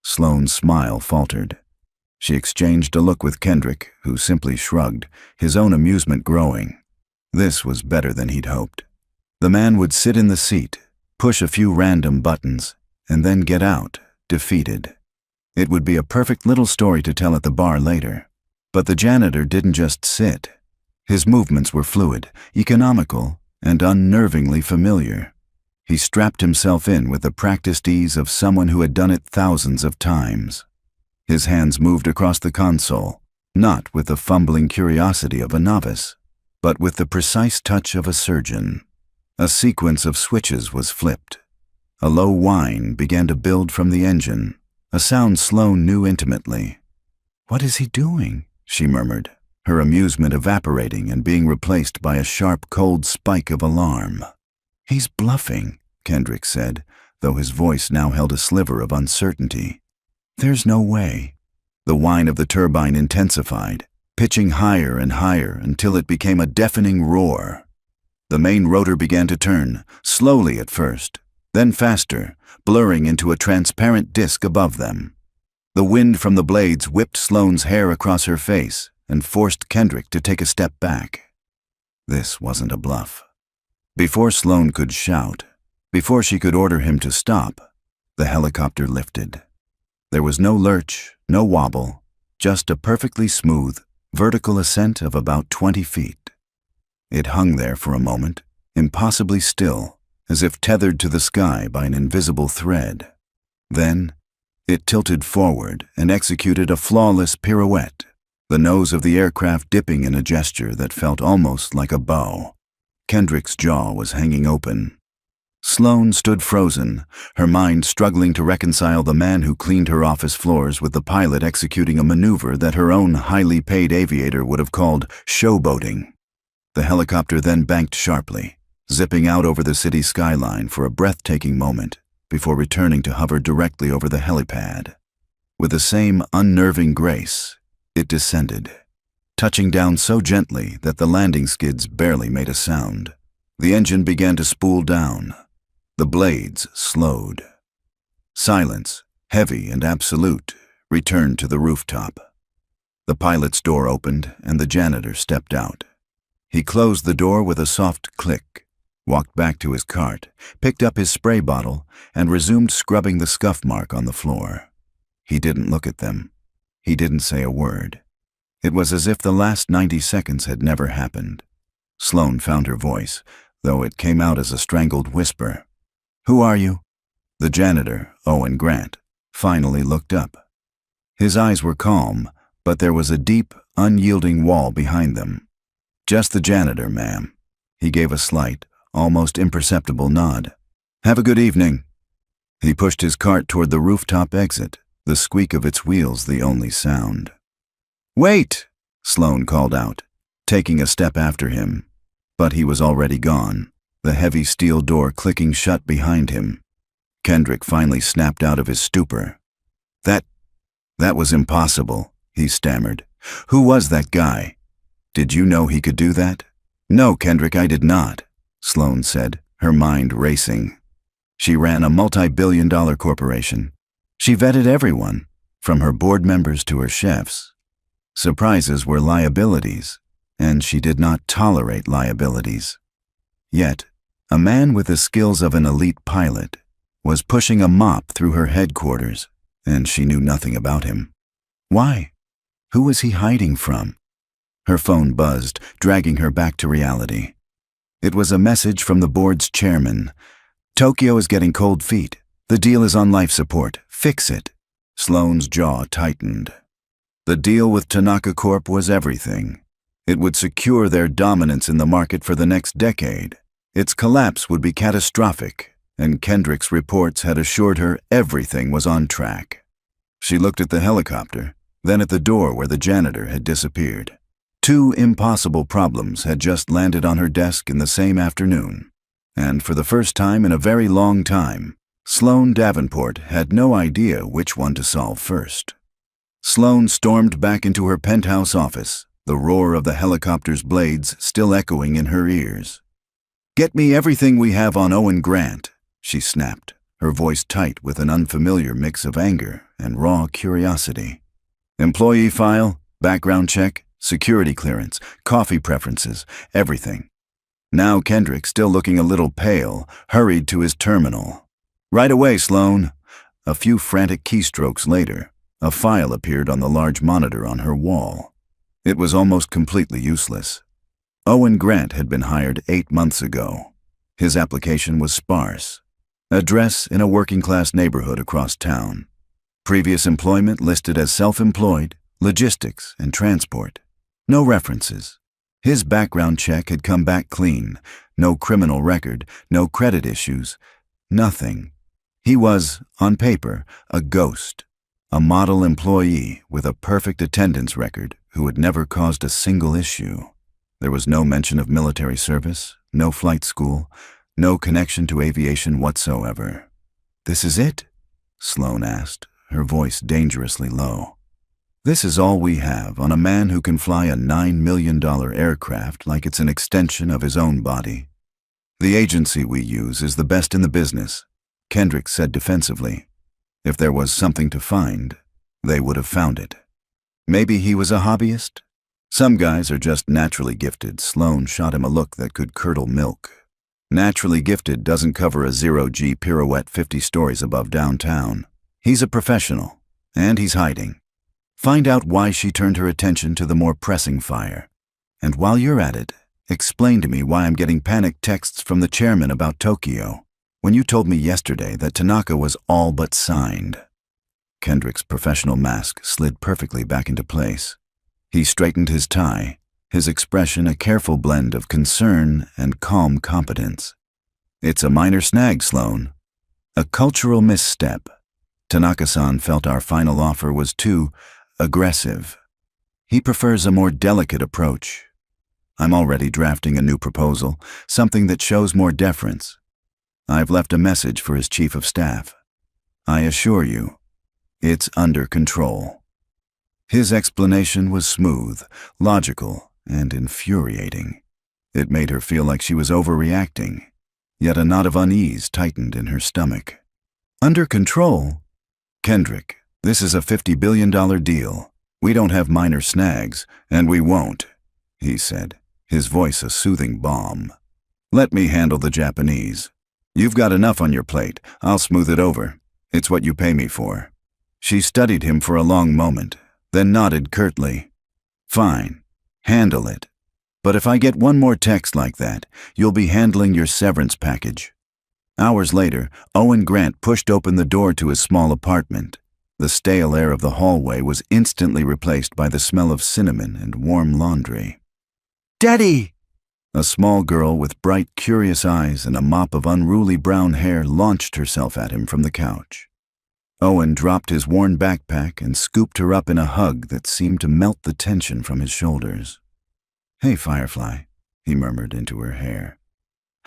Sloane's smile faltered. She exchanged a look with Kendrick, who simply shrugged, his own amusement growing. This was better than he'd hoped. The man would sit in the seat, push a few random buttons, and then get out, defeated. It would be a perfect little story to tell at the bar later. But the janitor didn't just sit. His movements were fluid, economical, and unnervingly familiar. He strapped himself in with the practiced ease of someone who had done it thousands of times. His hands moved across the console, not with the fumbling curiosity of a novice, but with the precise touch of a surgeon. A sequence of switches was flipped. A low whine began to build from the engine, a sound Sloane knew intimately. "What is he doing?" she murmured, her amusement evaporating and being replaced by a sharp, cold spike of alarm. "He's bluffing," Kendrick said, though his voice now held a sliver of uncertainty. "There's no way." The whine of the turbine intensified, pitching higher and higher until it became a deafening roar. The main rotor began to turn, slowly at first, then faster, blurring into a transparent disk above them. The wind from the blades whipped Sloane's hair across her face and forced Kendrick to take a step back. This wasn't a bluff. Before Sloane could shout, before she could order him to stop, the helicopter lifted. There was no lurch, no wobble, just a perfectly smooth, vertical ascent of about 20 feet. It hung there for a moment, impossibly still, as if tethered to the sky by an invisible thread. Then, it tilted forward and executed a flawless pirouette, the nose of the aircraft dipping in a gesture that felt almost like a bow. Kendrick's jaw was hanging open. Sloane stood frozen, her mind struggling to reconcile the man who cleaned her office floors with the pilot executing a maneuver that her own highly paid aviator would have called showboating. The helicopter then banked sharply, zipping out over the city skyline for a breathtaking moment before returning to hover directly over the helipad. With the same unnerving grace, it descended, touching down so gently that the landing skids barely made a sound. The engine began to spool down. The blades slowed. Silence, heavy and absolute, returned to the rooftop. The pilot's door opened and the janitor stepped out. He closed the door with a soft click, walked back to his cart, picked up his spray bottle, and resumed scrubbing the scuff mark on the floor. He didn't look at them. He didn't say a word. It was as if the last 90 seconds had never happened. Sloane found her voice, though it came out as a strangled whisper. "Who are you?" The janitor, Owen Grant, finally looked up. His eyes were calm, but there was a deep, unyielding wall behind them. "Just the janitor, ma'am." He gave a slight, almost imperceptible nod. "Have a good evening." He pushed his cart toward the rooftop exit, the squeak of its wheels the only sound. "Wait!" Sloane called out, taking a step after him. But he was already gone, the heavy steel door clicking shut behind him. Kendrick finally snapped out of his stupor. That was impossible," he stammered. "Who was that guy? Did you know he could do that?" "No, Kendrick, I did not," Sloane said, her mind racing. She ran a multi-billion-dollar corporation. She vetted everyone, from her board members to her chefs. Surprises were liabilities, and she did not tolerate liabilities. Yet, a man with the skills of an elite pilot was pushing a mop through her headquarters, and she knew nothing about him. Why? Who was he hiding from? Her phone buzzed, dragging her back to reality. It was a message from the board's chairman. "Tokyo is getting cold feet. The deal is on life support. Fix it." Sloane's jaw tightened. The deal with Tanaka Corp was everything. It would secure their dominance in the market for the next decade. Its collapse would be catastrophic, and Kendrick's reports had assured her everything was on track. She looked at the helicopter, then at the door where the janitor had disappeared. Two impossible problems had just landed on her desk in the same afternoon, and for the first time in a very long time, Sloane Davenport had no idea which one to solve first. Sloane stormed back into her penthouse office, the roar of the helicopter's blades still echoing in her ears. "Get me everything we have on Owen Grant," she snapped, her voice tight with an unfamiliar mix of anger and raw curiosity. "Employee file, background check, security clearance, coffee preferences, everything." Now Kendrick, still looking a little pale, hurried to his terminal. "Right away, Sloane." A few frantic keystrokes later, a file appeared on the large monitor on her wall. It was almost completely useless. Owen Grant had been hired 8 months ago. His application was sparse. Address in a working-class neighborhood across town. Previous employment listed as self-employed, logistics, and transport. No references. His background check had come back clean. No criminal record, no credit issues, nothing. He was, on paper, a ghost. A model employee with a perfect attendance record who had never caused a single issue. There was no mention of military service, no flight school, no connection to aviation whatsoever. "This is it?" Sloane asked, her voice dangerously low. "This is all we have on a man who can fly a $9 million aircraft like it's an extension of his own body. The agency we use is the best in the business," Kendrick said defensively. If there was something to find, they would have found it. Maybe he was a hobbyist? Some guys are just naturally gifted. Sloane shot him a look that could curdle milk. Naturally gifted doesn't cover a 0G pirouette 50 stories above downtown. He's a professional, and he's hiding. Find out why she turned her attention to the more pressing fire. And while you're at it, explain to me why I'm getting panicked texts from the chairman about Tokyo, when you told me yesterday that Tanaka was all but signed. Kendrick's professional mask slid perfectly back into place. He straightened his tie, his expression a careful blend of concern and calm competence. It's a minor snag, Sloan. A cultural misstep. Tanaka-san felt our final offer was too aggressive. He prefers a more delicate approach. I'm already drafting a new proposal, something that shows more deference. I've left a message for his chief of staff. I assure you, it's under control. His explanation was smooth, logical, and infuriating. It made her feel like she was overreacting, yet a knot of unease tightened in her stomach. Under control? Kendrick, this is a $50 billion deal. We don't have minor snags, and we won't, he said, his voice a soothing balm. Let me handle the Japanese. You've got enough on your plate. I'll smooth it over. It's what you pay me for. She studied him for a long moment, then nodded curtly. Fine, handle it. But if I get one more text like that, you'll be handling your severance package. Hours later, Owen Grant pushed open the door to his small apartment. The stale air of the hallway was instantly replaced by the smell of cinnamon and warm laundry. "Daddy!" A small girl with bright, curious eyes and a mop of unruly brown hair launched herself at him from the couch. Owen dropped his worn backpack and scooped her up in a hug that seemed to melt the tension from his shoulders. "Hey, Firefly," he murmured into her hair.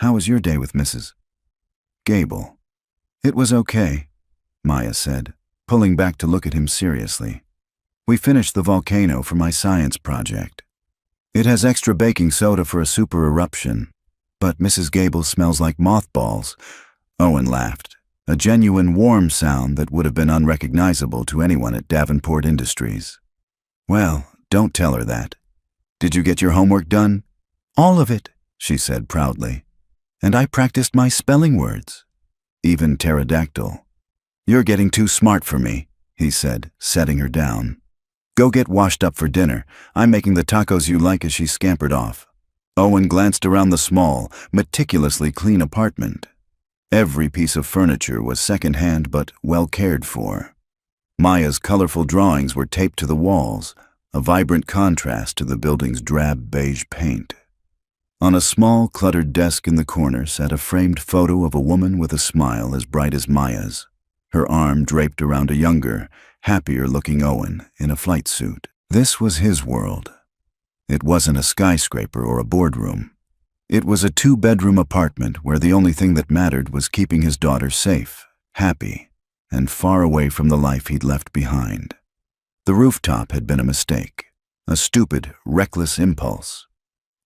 "How was your day with Mrs. Gable?" "It was okay," Maya said, pulling back to look at him seriously. "We finished the volcano for my science project. It has extra baking soda for a super eruption, but Mrs. Gable smells like mothballs." Owen laughed, a genuine warm sound that would have been unrecognizable to anyone at Davenport Industries. "Well, don't tell her that. Did you get your homework done?" "All of it," she said proudly. "And I practiced my spelling words. Even pterodactyl." "You're getting too smart for me," he said, setting her down. "Go get washed up for dinner. I'm making the tacos you like," as she scampered off. Owen glanced around the small, meticulously clean apartment. Every piece of furniture was second-hand but well cared for. Maya's colorful drawings were taped to the walls, a vibrant contrast to the building's drab beige paint. On a small, cluttered desk in the corner sat a framed photo of a woman with a smile as bright as Maya's, her arm draped around a younger, happier-looking Owen in a flight suit. This was his world. It wasn't a skyscraper or a boardroom. It was a two-bedroom apartment where the only thing that mattered was keeping his daughter safe, happy, and far away from the life he'd left behind. The rooftop had been a mistake, a stupid, reckless impulse.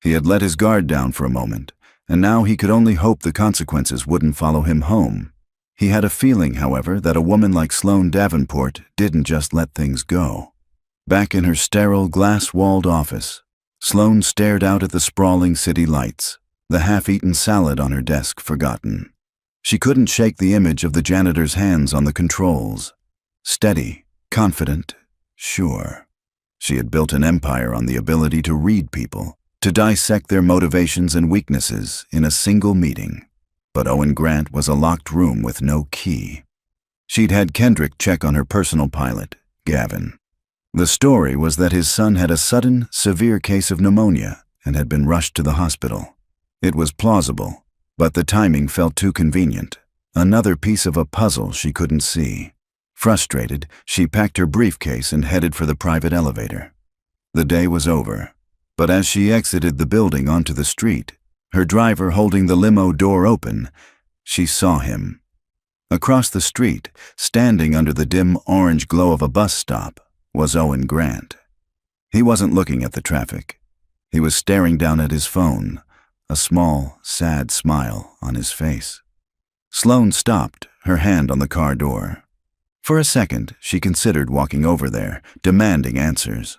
He had let his guard down for a moment, and now he could only hope the consequences wouldn't follow him home. He had a feeling, however, that a woman like Sloane Davenport didn't just let things go. Back in her sterile, glass-walled office, Sloane stared out at the sprawling city lights, the half-eaten salad on her desk forgotten. She couldn't shake the image of the janitor's hands on the controls. Steady, confident, sure. She had built an empire on the ability to read people, to dissect their motivations and weaknesses in a single meeting. But Owen Grant was a locked room with no key. She'd had Kendrick check on her personal pilot, Gavin. The story was that his son had a sudden, severe case of pneumonia and had been rushed to the hospital. It was plausible, but the timing felt too convenient. Another piece of a puzzle she couldn't see. Frustrated, she packed her briefcase and headed for the private elevator. The day was over, but as she exited the building onto the street, her driver holding the limo door open, she saw him. Across the street, standing under the dim orange glow of a bus stop, was Owen Grant. He wasn't looking at the traffic. He was staring down at his phone, a small, sad smile on his face. Sloane stopped, her hand on the car door. For a second, she considered walking over there, demanding answers.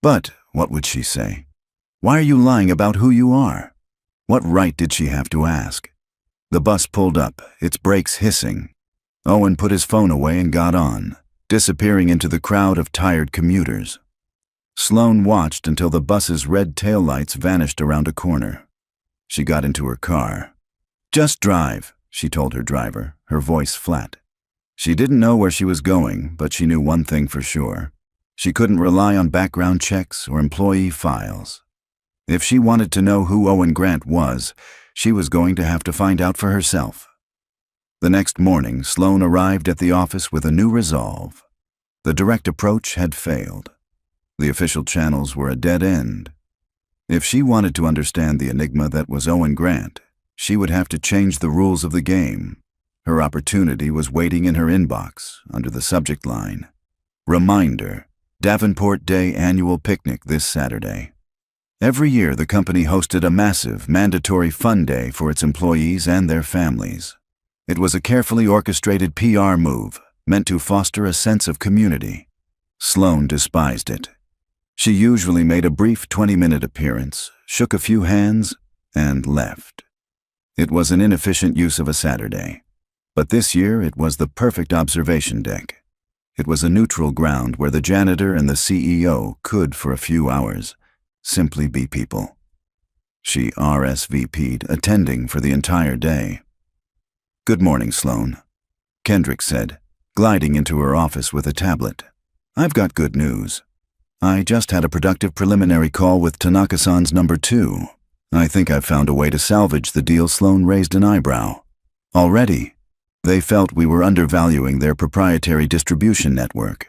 But what would she say? Why are you lying about who you are? What right did she have to ask? The bus pulled up, its brakes hissing. Owen put his phone away and got on. disappearing into the crowd of tired commuters. Sloane watched until the bus's red taillights vanished around a corner. She got into her car. "Just drive," she told her driver, her voice flat. She didn't know where she was going, but she knew one thing for sure. She couldn't rely on background checks or employee files. If she wanted to know who Owen Grant was, she was going to have to find out for herself. The next morning, Sloane arrived at the office with a new resolve. The direct approach had failed. The official channels were a dead end. If she wanted to understand the enigma that was Owen Grant, she would have to change the rules of the game. Her opportunity was waiting in her inbox under the subject line, "Reminder, Davenport Day Annual Picnic this Saturday." Every year, the company hosted a massive, mandatory fun day for its employees and their families. It was a carefully orchestrated PR move meant to foster a sense of community. Sloane despised it. She usually made a brief 20-minute appearance, shook a few hands, and left. It was an inefficient use of a Saturday. But this year, it was the perfect observation deck. It was a neutral ground where the janitor and the CEO could, for a few hours, simply be people. She RSVP'd attending for the entire day. "Good morning, Sloane," Kendrick said, gliding into her office with a tablet. "I've got good news. I just had a productive preliminary call with Tanaka-san's number 2. I think I've found a way to salvage the deal." Sloane raised an eyebrow. "Already?" "They felt we were undervaluing their proprietary distribution network.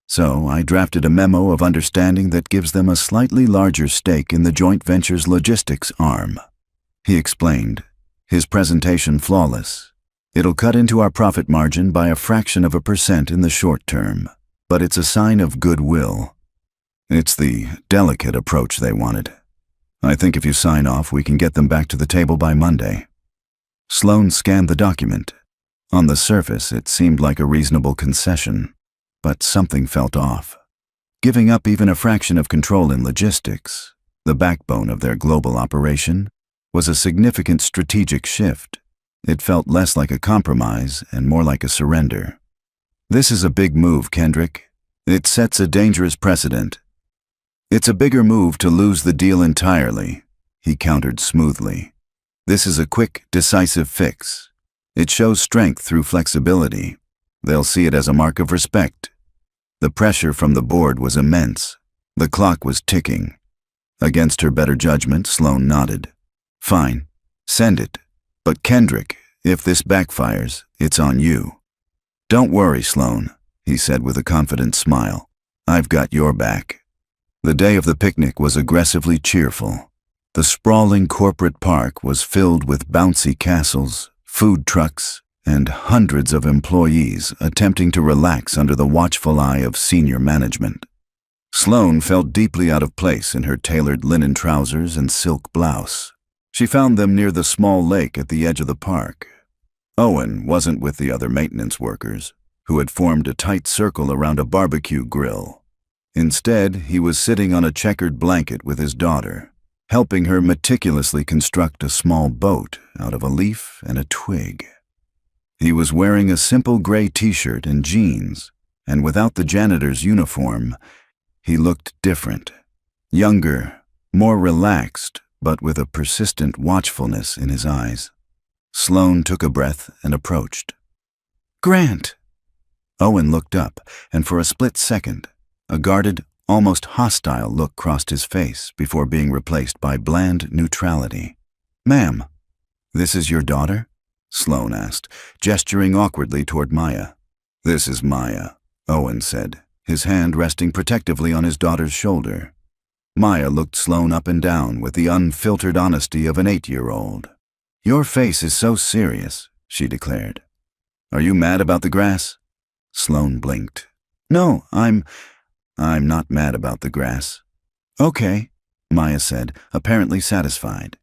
So I drafted a memo of understanding that gives them a slightly larger stake in the joint venture's logistics arm." He explained, his presentation flawless. "It'll cut into our profit margin by a fraction of a % in the short term, but it's a sign of goodwill. It's the delicate approach they wanted. I think if you sign off, we can get them back to the table by Monday." Sloane scanned the document. On the surface, it seemed like a reasonable concession, but something felt off. Giving up even a fraction of control in logistics, the backbone of their global operation, was a significant strategic shift. It felt less like a compromise and more like a surrender. "This is a big move, Kendrick. It sets a dangerous precedent." "It's a bigger move to lose the deal entirely," he countered smoothly. "This is a quick, decisive fix. It shows strength through flexibility. They'll see it as a mark of respect." The pressure from the board was immense. The clock was ticking. Against her better judgment, Sloane nodded. "Fine. Send it. But Kendrick, if this backfires, it's on you." "Don't worry, Sloane," he said with a confident smile. "I've got your back." The day of the picnic was aggressively cheerful. The sprawling corporate park was filled with bouncy castles, food trucks, and hundreds of employees attempting to relax under the watchful eye of senior management. Sloane felt deeply out of place in her tailored linen trousers and silk blouse. She found them near the small lake at the edge of the park. Owen wasn't with the other maintenance workers, who had formed a tight circle around a barbecue grill. Instead, he was sitting on a checkered blanket with his daughter, helping her meticulously construct a small boat out of a leaf and a twig. He was wearing a simple gray t-shirt and jeans, and without the janitor's uniform, he looked different. Younger, more relaxed, but with a persistent watchfulness in his eyes. Sloane took a breath and approached. "Grant!" Owen looked up, and for a split second, a guarded, almost hostile look crossed his face before being replaced by bland neutrality. "Ma'am, this is your daughter?" Sloane asked, gesturing awkwardly toward Maya. "This is Maya," Owen said, his hand resting protectively on his daughter's shoulder. Maya looked Sloane up and down with the unfiltered honesty of an 8-year-old. "Your face is so serious," she declared. "Are you mad about the grass?" Sloane blinked. "No, I'm not mad about the grass." "Okay," Maya said, apparently satisfied.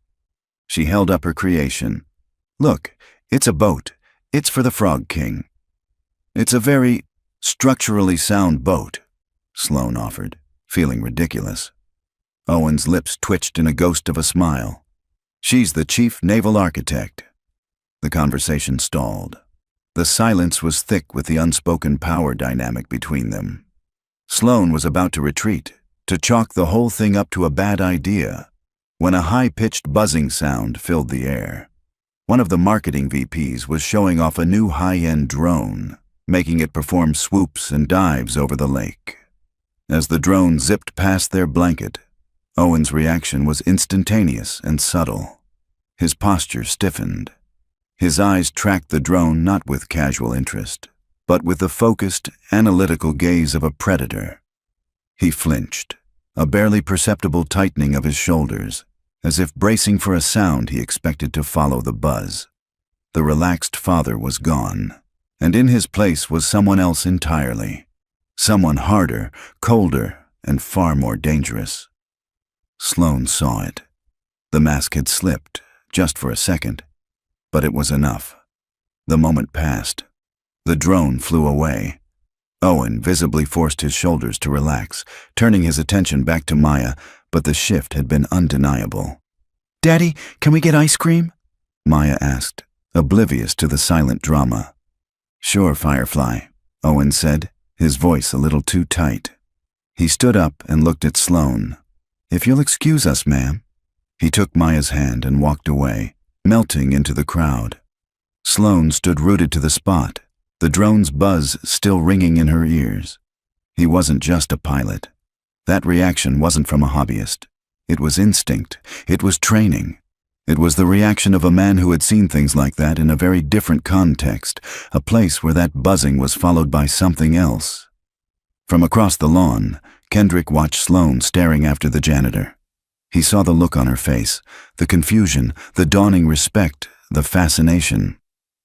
She held up her creation. "Look, it's a boat. It's for the Frog King." "It's a very structurally sound boat," Sloane offered, feeling ridiculous. Owen's lips twitched in a ghost of a smile. "She's the chief naval architect." The conversation stalled. The silence was thick with the unspoken power dynamic between them. Sloane was about to retreat, to chalk the whole thing up to a bad idea, when a high-pitched buzzing sound filled the air. One of the marketing VPs was showing off a new high-end drone, making it perform swoops and dives over the lake. As the drone zipped past their blanket, Owen's reaction was instantaneous and subtle. His posture stiffened. His eyes tracked the drone not with casual interest, but with the focused, analytical gaze of a predator. He flinched, a barely perceptible tightening of his shoulders, as if bracing for a sound he expected to follow the buzz. The relaxed father was gone, and in his place was someone else entirely. Someone harder, colder, and far more dangerous. Sloane saw it. The mask had slipped, just for a second, but it was enough. The moment passed. The drone flew away. Owen visibly forced his shoulders to relax, turning his attention back to Maya, but the shift had been undeniable. "Daddy, can we get ice cream?" Maya asked, oblivious to the silent drama. "Sure, Firefly," Owen said, his voice a little too tight. He stood up and looked at Sloane. "If you'll excuse us, ma'am." He took Maya's hand and walked away, melting into the crowd. Sloane stood rooted to the spot, the drone's buzz still ringing in her ears. He wasn't just a pilot. That reaction wasn't from a hobbyist. It was instinct. It was training. It was the reaction of a man who had seen things like that in a very different context, a place where that buzzing was followed by something else. From across the lawn, Kendrick watched Sloane staring after the janitor. He saw the look on her face, the confusion, the dawning respect, the fascination.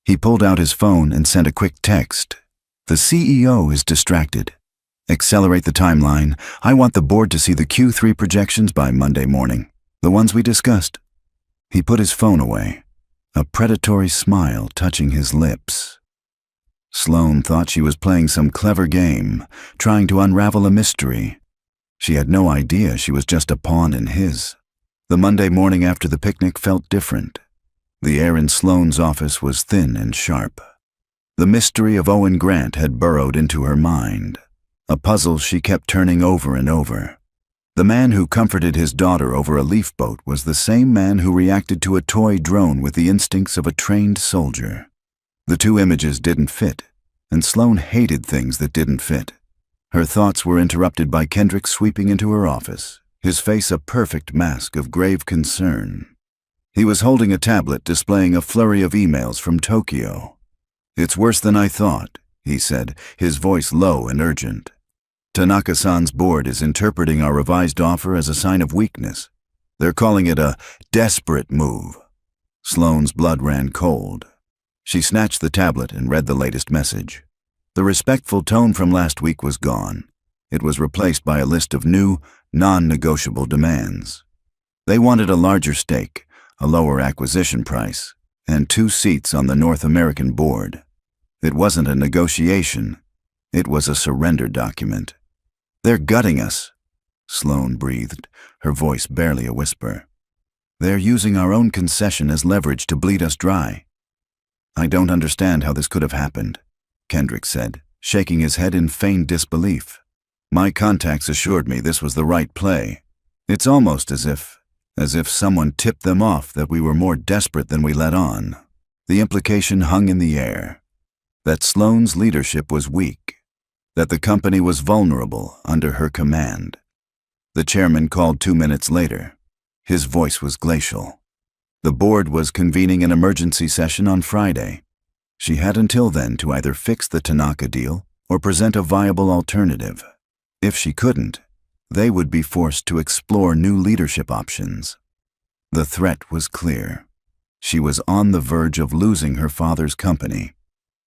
He pulled out his phone and sent a quick text. "The CEO is distracted. Accelerate the timeline. I want the board to see the Q3 projections by Monday morning, the ones we discussed." He put his phone away, a predatory smile touching his lips. Sloane thought she was playing some clever game, trying to unravel a mystery. She had no idea she was just a pawn in his. The Monday morning after the picnic felt different. The air in Sloane's office was thin and sharp. The mystery of Owen Grant had burrowed into her mind, a puzzle she kept turning over and over. The man who comforted his daughter over a leaf boat was the same man who reacted to a toy drone with the instincts of a trained soldier. The two images didn't fit, and Sloane hated things that didn't fit. Her thoughts were interrupted by Kendrick sweeping into her office, his face a perfect mask of grave concern. He was holding a tablet displaying a flurry of emails from Tokyo. "It's worse than I thought," he said, his voice low and urgent. "Tanaka-san's board is interpreting our revised offer as a sign of weakness. They're calling it a desperate move." Sloane's blood ran cold. She snatched the tablet and read the latest message. The respectful tone from last week was gone. It was replaced by a list of new, non-negotiable demands. They wanted a larger stake, a lower acquisition price, and 2 seats on the North American board. It wasn't a negotiation. It was a surrender document. "They're gutting us," Sloane breathed, her voice barely a whisper. "They're using our own concession as leverage to bleed us dry." "I don't understand how this could have happened," Kendrick said, shaking his head in feigned disbelief. "My contacts assured me this was the right play. It's almost as if someone tipped them off that we were more desperate than we let on." The implication hung in the air. That Sloane's leadership was weak. That the company was vulnerable under her command. The chairman called 2 minutes later. His voice was glacial. The board was convening an emergency session on Friday. She had until then to either fix the Tanaka deal or present a viable alternative. If she couldn't, they would be forced to explore new leadership options. The threat was clear. She was on the verge of losing her father's company.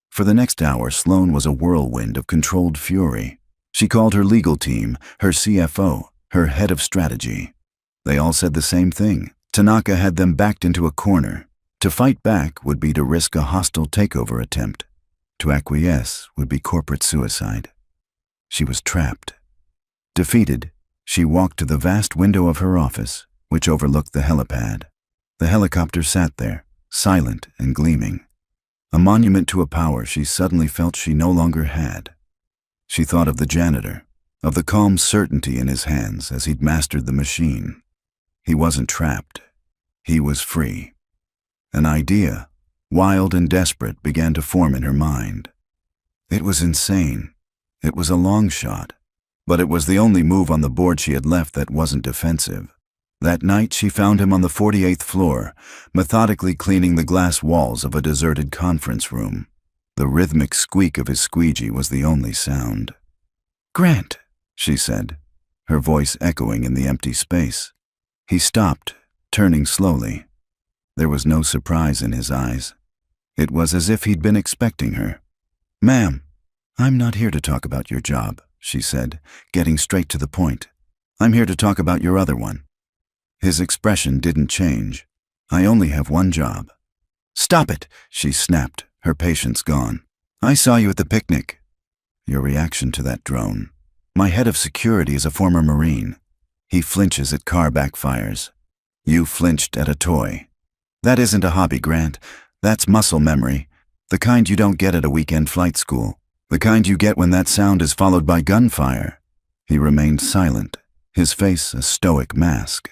For the next hour, Sloane was a whirlwind of controlled fury. She called her legal team, her CFO, her head of strategy. They all said the same thing. Tanaka had them backed into a corner. To fight back would be to risk a hostile takeover attempt. To acquiesce would be corporate suicide. She was trapped. Defeated, she walked to the vast window of her office, which overlooked the helipad. The helicopter sat there, silent and gleaming. a monument to a power she suddenly felt she no longer had. She thought of the janitor, of the calm certainty in his hands as he'd mastered the machine. He wasn't trapped. He was free. An idea, wild and desperate, began to form in her mind. It was insane. It was a long shot. But it was the only move on the board she had left that wasn't defensive. That night she found him on the 48th floor, methodically cleaning the glass walls of a deserted conference room. The rhythmic squeak of his squeegee was the only sound. "Grant," she said, her voice echoing in the empty space. He stopped, turning slowly. There was no surprise in his eyes. It was as if he'd been expecting her. "Ma'am, I'm not here to talk about your job," she said, getting straight to the point. "I'm here to talk about your other one." His expression didn't change. "I only have one job." "Stop it," she snapped, her patience gone. "I saw you at the picnic." Your reaction to that drone. "My head of security is a former Marine. He flinches at car backfires. You flinched at a toy. That isn't a hobby, Grant. That's muscle memory. The kind you don't get at a weekend flight school. The kind you get when that sound is followed by gunfire." He remained silent, his face a stoic mask.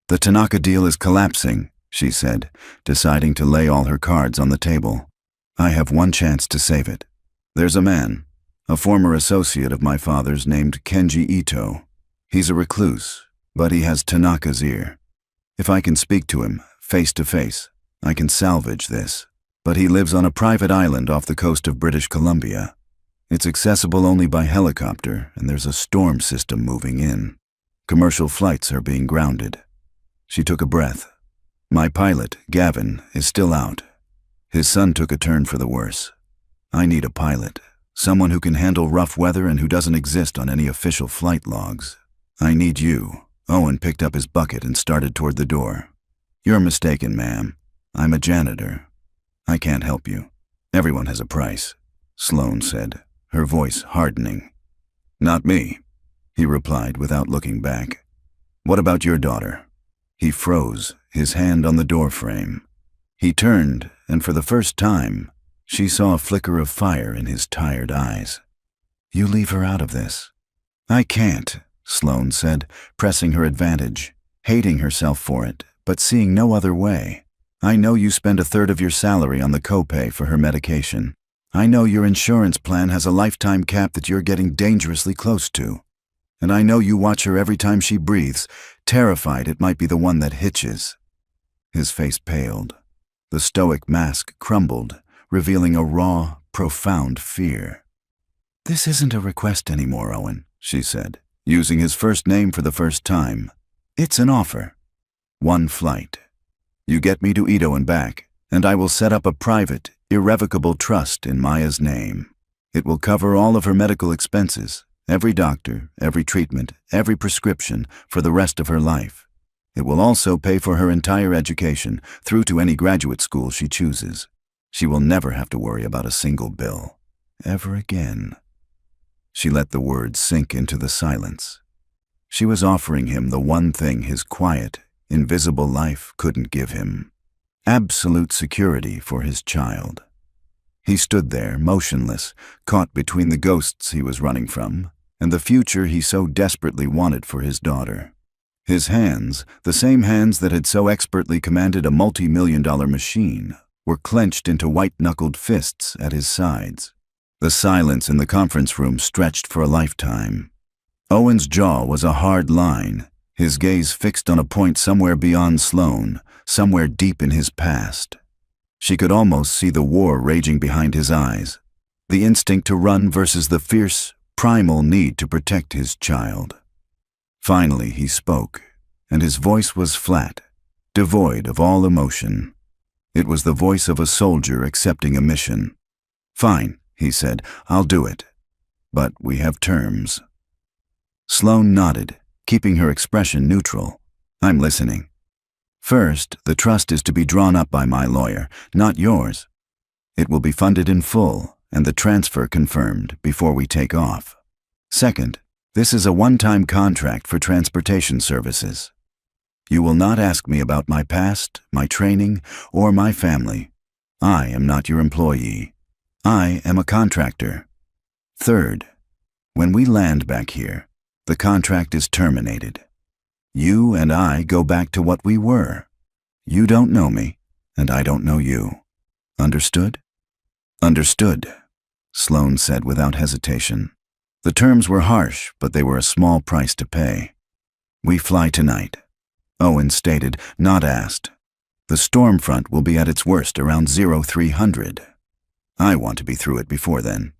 "The Tanaka deal is collapsing," she said, deciding to lay all her cards on the table. "I have one chance to save it. There's a man, a former associate of my father's named Kenji Ito. He's a recluse, but he has Tanaka's ear. If I can speak to him, face to face, I can salvage this. But he lives on a private island off the coast of British Columbia. It's accessible only by helicopter, and there's a storm system moving in. Commercial flights are being grounded." She took a breath. "My pilot, Gavin, is still out. His son took a turn for the worse. I need a pilot, someone who can handle rough weather and who doesn't exist on any official flight logs. I need you." Owen picked up his bucket and started toward the door. "You're mistaken, ma'am. I'm a janitor. I can't help you. Everyone has a price," Sloane said, her voice hardening. "Not me," he replied without looking back. "What about your daughter?" He froze, his hand on the doorframe. He turned, and for the first time, she saw a flicker of fire in his tired eyes. "You leave her out of this." "I can't," Sloane said, pressing her advantage, hating herself for it, but seeing no other way. "I know you spend a third of your salary on the copay for her medication. I know your insurance plan has a lifetime cap that you're getting dangerously close to. And I know you watch her every time she breathes, terrified it might be the one that hitches." His face paled. The stoic mask crumbled, revealing a raw, profound fear. "This isn't a request anymore, Owen," she said, using his first name for the first time. "It's an offer. One flight. You get me to Ito and back, and I will set up a private, irrevocable trust in Maya's name. It will cover all of her medical expenses, every doctor, every treatment, every prescription, for the rest of her life. It will also pay for her entire education, through to any graduate school she chooses. She will never have to worry about a single bill. Ever again." She let the words sink into the silence. She was offering him the one thing his quiet, invisible life couldn't give him: absolute security for his child. He stood there, motionless, caught between the ghosts he was running from and the future he so desperately wanted for his daughter. His hands, the same hands that had so expertly commanded a multi-million-dollar machine, were clenched into white-knuckled fists at his sides. The silence in the conference room stretched for a lifetime. Owen's jaw was a hard line, his gaze fixed on a point somewhere beyond Sloane, somewhere deep in his past. She could almost see the war raging behind his eyes, the instinct to run versus the fierce, primal need to protect his child. Finally he spoke, and his voice was flat, devoid of all emotion. It was the voice of a soldier accepting a mission. "Fine," he said, "I'll do it. But we have terms." Sloane nodded, keeping her expression neutral. "I'm listening." "First, the trust is to be drawn up by my lawyer, not yours. It will be funded in full, and the transfer confirmed before we take off. Second, this is a one-time contract for transportation services. You will not ask me about my past, my training, or my family. I am not your employee. I am a contractor. Third, when we land back here, the contract is terminated. You and I go back to what we were. You don't know me, and I don't know you. Understood? Understood, Sloane said without hesitation. The terms were harsh, but they were a small price to pay. We fly tonight, Owen stated, not asked. The storm front will be at its worst around 0300. I want to be through it before then.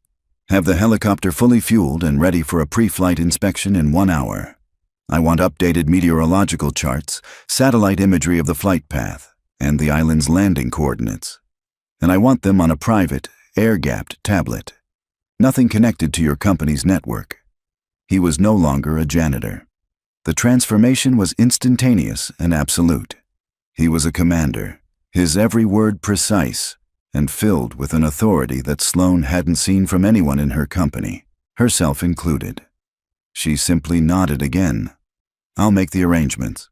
Have the helicopter fully fueled and ready for a pre-flight inspection in 1 hour. I want updated meteorological charts, satellite imagery of the flight path, and the island's landing coordinates. And I want them on a private, air-gapped tablet. Nothing connected to your company's network. He was no longer a janitor. The transformation was instantaneous and absolute. He was a commander, his every word precise, and filled with an authority that Sloane hadn't seen from anyone in her company, herself included. She simply nodded again. I'll make the arrangements.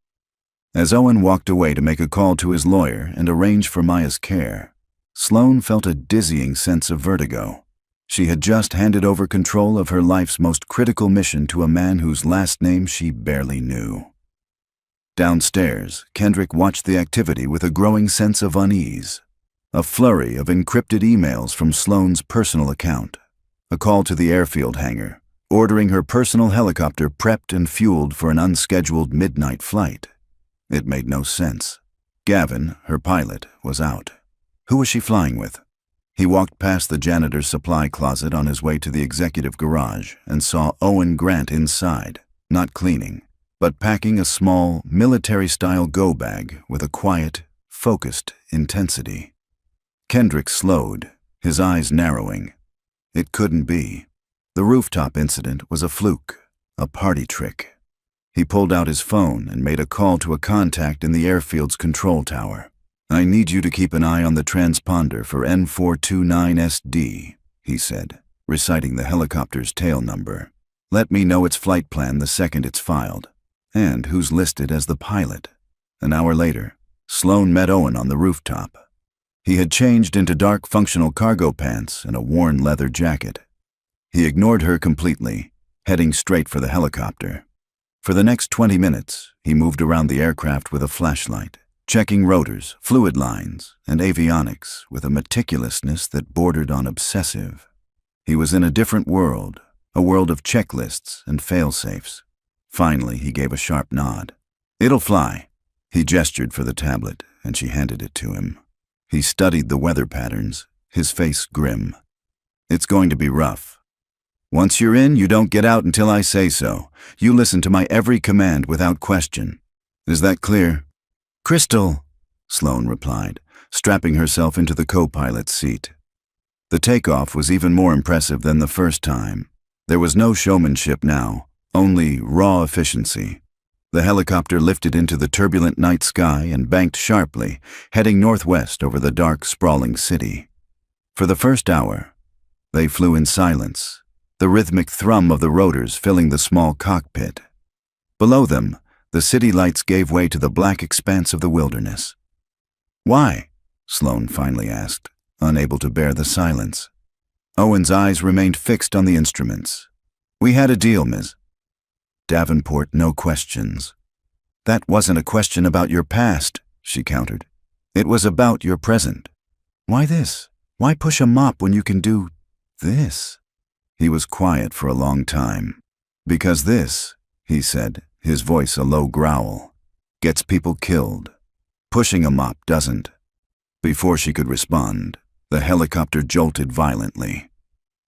As Owen walked away to make a call to his lawyer and arrange for Maya's care, Sloane felt a dizzying sense of vertigo. She had just handed over control of her life's most critical mission to a man whose last name she barely knew. Downstairs, Kendrick watched the activity with a growing sense of unease. A flurry of encrypted emails from Sloane's personal account. A call to the airfield hangar, ordering her personal helicopter prepped and fueled for an unscheduled midnight flight. It made no sense. Gavin, her pilot, was out. Who was she flying with? He walked past the janitor's supply closet on his way to the executive garage and saw Owen Grant inside, not cleaning, but packing a small, military-style go bag with a quiet, focused intensity. Kendrick slowed, his eyes narrowing. It couldn't be. The rooftop incident was a fluke, a party trick. He pulled out his phone and made a call to a contact in the airfield's control tower. I need you to keep an eye on the transponder for N429SD, he said, reciting the helicopter's tail number. Let me know its flight plan the second it's filed, and who's listed as the pilot. An hour later, Sloane met Owen on the rooftop. He had changed into dark functional cargo pants and a worn leather jacket. He ignored her completely, heading straight for the helicopter. For the next 20 minutes, he moved around the aircraft with a flashlight, checking rotors, fluid lines, and avionics with a meticulousness that bordered on obsessive. He was in a different world, a world of checklists and fail-safes. Finally, he gave a sharp nod. It'll fly. He gestured for the tablet, and she handed it to him. He studied the weather patterns, his face grim. It's going to be rough. Once you're in, you don't get out until I say so. You listen to my every command without question. Is that clear? Crystal, Sloane replied, strapping herself into the co-pilot's seat. The takeoff was even more impressive than the first time. There was no showmanship now, only raw efficiency. The helicopter lifted into the turbulent night sky and banked sharply, heading northwest over the dark, sprawling city. For the first hour, they flew in silence, the rhythmic thrum of the rotors filling the small cockpit. Below them, the city lights gave way to the black expanse of the wilderness. Why? Sloane finally asked, unable to bear the silence. Owen's eyes remained fixed on the instruments. We had a deal, Ms. Davenport, no questions. That wasn't a question about your past, she countered. It was about your present. Why this? Why push a mop when you can do this? He was quiet for a long time. Because this, he said, his voice a low growl, gets people killed. Pushing a mop doesn't. Before she could respond, the helicopter jolted violently.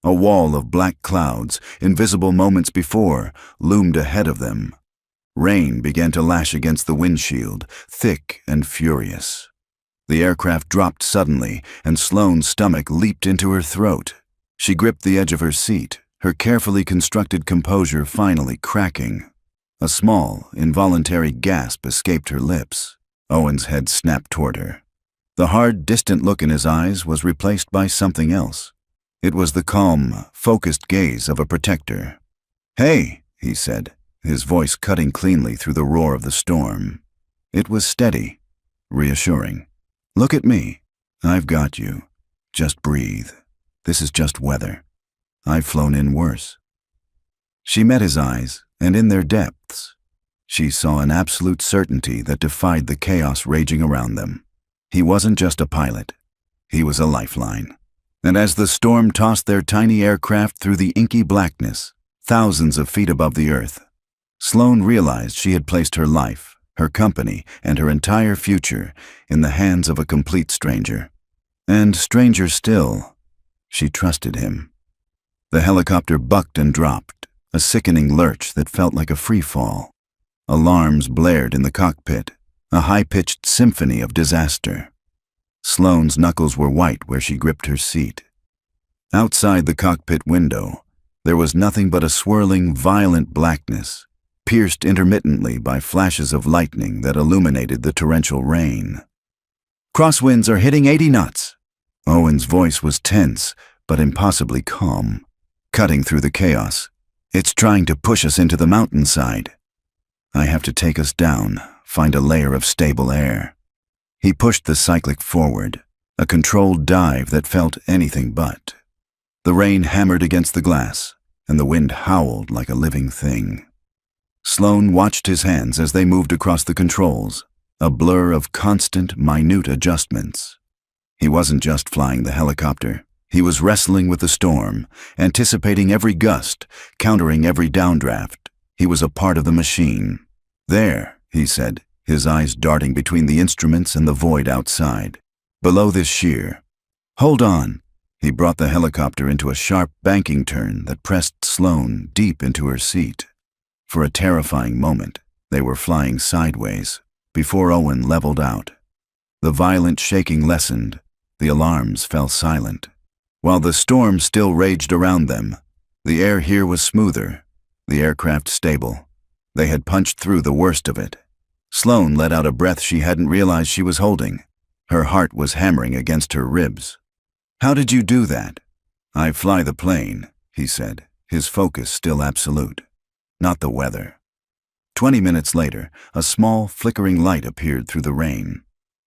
A wall of black clouds, invisible moments before, loomed ahead of them. Rain began to lash against the windshield, thick and furious. The aircraft dropped suddenly, and Sloane's stomach leaped into her throat. She gripped the edge of her seat, her carefully constructed composure finally cracking. A small, involuntary gasp escaped her lips. Owen's head snapped toward her. The hard, distant look in his eyes was replaced by something else. It was the calm, focused gaze of a protector. Hey, he said, his voice cutting cleanly through the roar of the storm. It was steady, reassuring. Look at me. "I've got you. Just breathe. This is just weather. I've flown in worse." She met his eyes, and in their depths, she saw an absolute certainty that defied the chaos raging around them. He wasn't just a pilot. He was a lifeline. And as the storm tossed their tiny aircraft through the inky blackness, thousands of feet above the earth, Sloane realized she had placed her life, her company, and her entire future in the hands of a complete stranger. And stranger still, she trusted him. The helicopter bucked and dropped, a sickening lurch that felt like a free fall. Alarms blared in the cockpit, a high-pitched symphony of disaster. Sloane's knuckles were white where she gripped her seat. Outside the cockpit window, there was nothing but a swirling, violent blackness, pierced intermittently by flashes of lightning that illuminated the torrential rain. "Crosswinds are hitting 80 knots. Owen's voice was tense, but impossibly calm, cutting through the chaos. "It's trying to push us into the mountainside. I have to take us down, find a layer of stable air." He pushed the cyclic forward, a controlled dive that felt anything but. The rain hammered against the glass, and the wind howled like a living thing. Sloane watched his hands as they moved across the controls, a blur of constant, minute adjustments. He wasn't just flying the helicopter. He was wrestling with the storm, anticipating every gust, countering every downdraft. He was a part of the machine. "There," he said, his eyes darting between the instruments and the void outside. "Below this sheer. Hold on." He brought the helicopter into a sharp banking turn that pressed Sloane deep into her seat. For a terrifying moment, they were flying sideways, before Owen leveled out. The violent shaking lessened. The alarms fell silent. While the storm still raged around them, the air here was smoother, the aircraft stable. They had punched through the worst of it. Sloane let out a breath she hadn't realized she was holding. Her heart was hammering against her ribs. "How did you do that?" "I fly the plane," he said, his focus still absolute. "Not the weather." 20 minutes later, a small, flickering light appeared through the rain.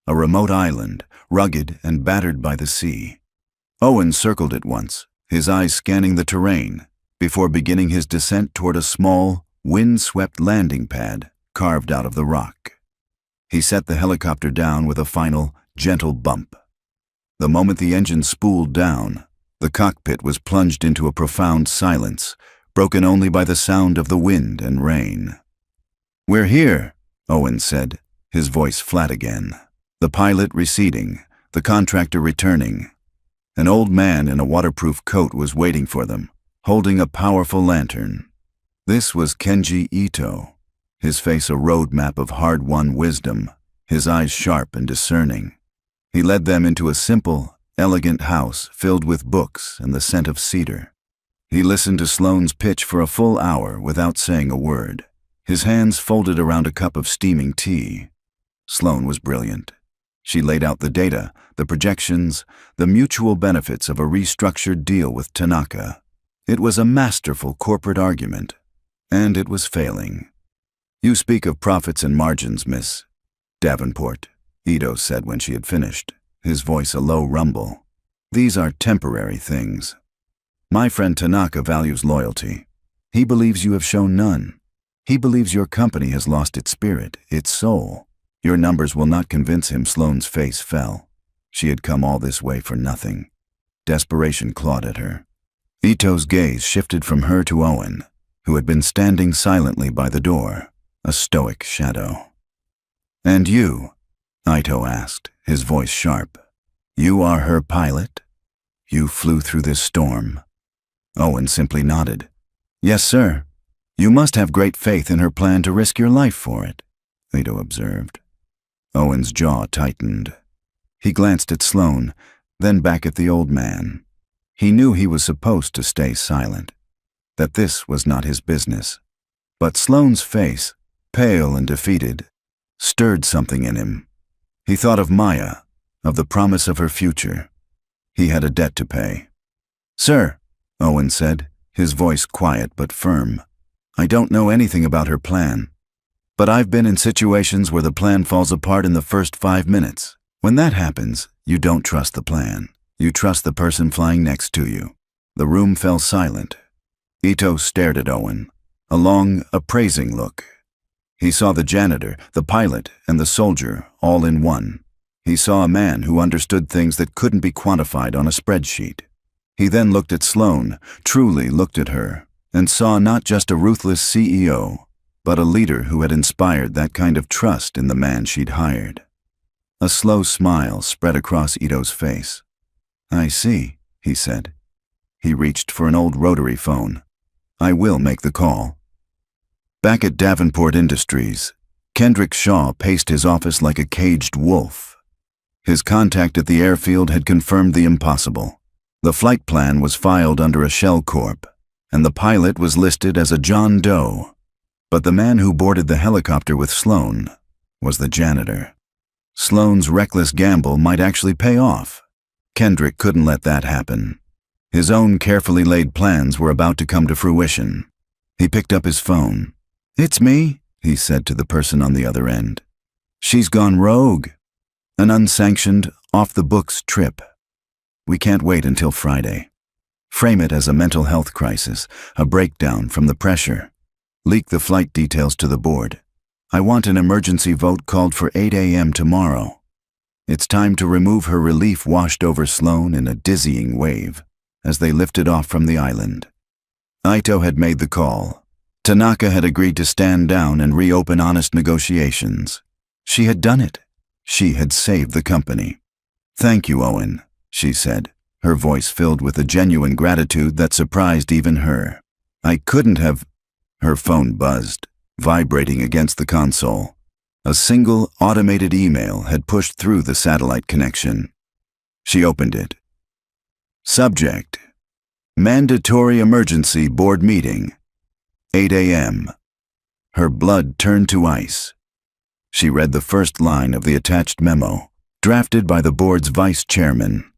A remote island, rugged and battered by the sea. Owen circled it once, his eyes scanning the terrain, before beginning his descent toward a small, wind-swept landing pad carved out of the rock. He set the helicopter down with a final, gentle bump. The moment the engine spooled down, the cockpit was plunged into a profound silence, broken only by the sound of the wind and rain. "We're here," Owen said, his voice flat again. The pilot receding, the contractor returning. An old man in a waterproof coat was waiting for them, holding a powerful lantern. This was Kenji Ito, his face a roadmap of hard-won wisdom, his eyes sharp and discerning. He led them into a simple, elegant house filled with books and the scent of cedar. He listened to Sloane's pitch for a full hour without saying a word, his hands folded around a cup of steaming tea. Sloane was brilliant. She laid out the data, the projections, the mutual benefits of a restructured deal with Tanaka. It was a masterful corporate argument, and it was failing. "You speak of profits and margins, Miss Davenport," Ito said when she had finished, his voice a low rumble. "These are temporary things. My friend Tanaka values loyalty. He believes you have shown none. He believes your company has lost its spirit, its soul. Your numbers will not convince him." Sloane's face fell. She had come all this way for nothing. Desperation clawed at her. Ito's gaze shifted from her to Owen, who had been standing silently by the door, a stoic shadow. "And you?" Ito asked, his voice sharp. "You are her pilot? You flew through this storm?" Owen simply nodded. "Yes, sir. You must have great faith in her plan to risk your life for it," Ito observed. Owen's jaw tightened. He glanced at Sloane, then back at the old man. He knew he was supposed to stay silent, that this was not his business. But Sloane's face, pale and defeated, stirred something in him. He thought of Maya, of the promise of her future. He had a debt to pay. "Sir," Owen said, his voice quiet but firm, "I don't know anything about her plan. But I've been in situations where the plan falls apart in the first 5 minutes. When that happens, You don't trust the plan. You trust the person flying next to you. The room fell silent. Ito stared at Owen, a long, appraising look. He saw the janitor, the pilot, and the soldier all in one. He saw a man who understood things that couldn't be quantified on a spreadsheet. He then looked at Sloane, truly looked at her, and saw not just a ruthless CEO, but a leader who had inspired that kind of trust in the man she'd hired. A slow smile spread across Ito's face. "I see," he said. He reached for an old rotary phone. "I will make the call." Back at Davenport Industries, Kendrick Shaw paced his office like a caged wolf. His contact at the airfield had confirmed the impossible. The flight plan was filed under a shell corp, and the pilot was listed as a John Doe. But the man who boarded the helicopter with Sloane was the janitor. Sloane's reckless gamble might actually pay off. Kendrick couldn't let that happen. His own carefully laid plans were about to come to fruition. He picked up his phone. "It's me," he said to the person on the other end. "She's gone rogue. An unsanctioned, off-the-books trip. We can't wait until Friday. Frame it as a mental health crisis, a breakdown from the pressure. Leak the flight details to the board. I want an emergency vote called for 8 a.m. tomorrow." It's time to remove her. Relief washed over Sloane in a dizzying wave as they lifted off from the island. Ito had made the call. Tanaka had agreed to stand down and reopen honest negotiations. She had done it. She had saved the company. "Thank you, Owen," she said, her voice filled with a genuine gratitude that surprised even her. "I couldn't have—" Her phone buzzed, vibrating against the console. A single automated email had pushed through the satellite connection. She opened it. Subject: Mandatory Emergency Board Meeting, 8 a.m. Her blood turned to ice. She read the first line of the attached memo, drafted by the board's vice chairman.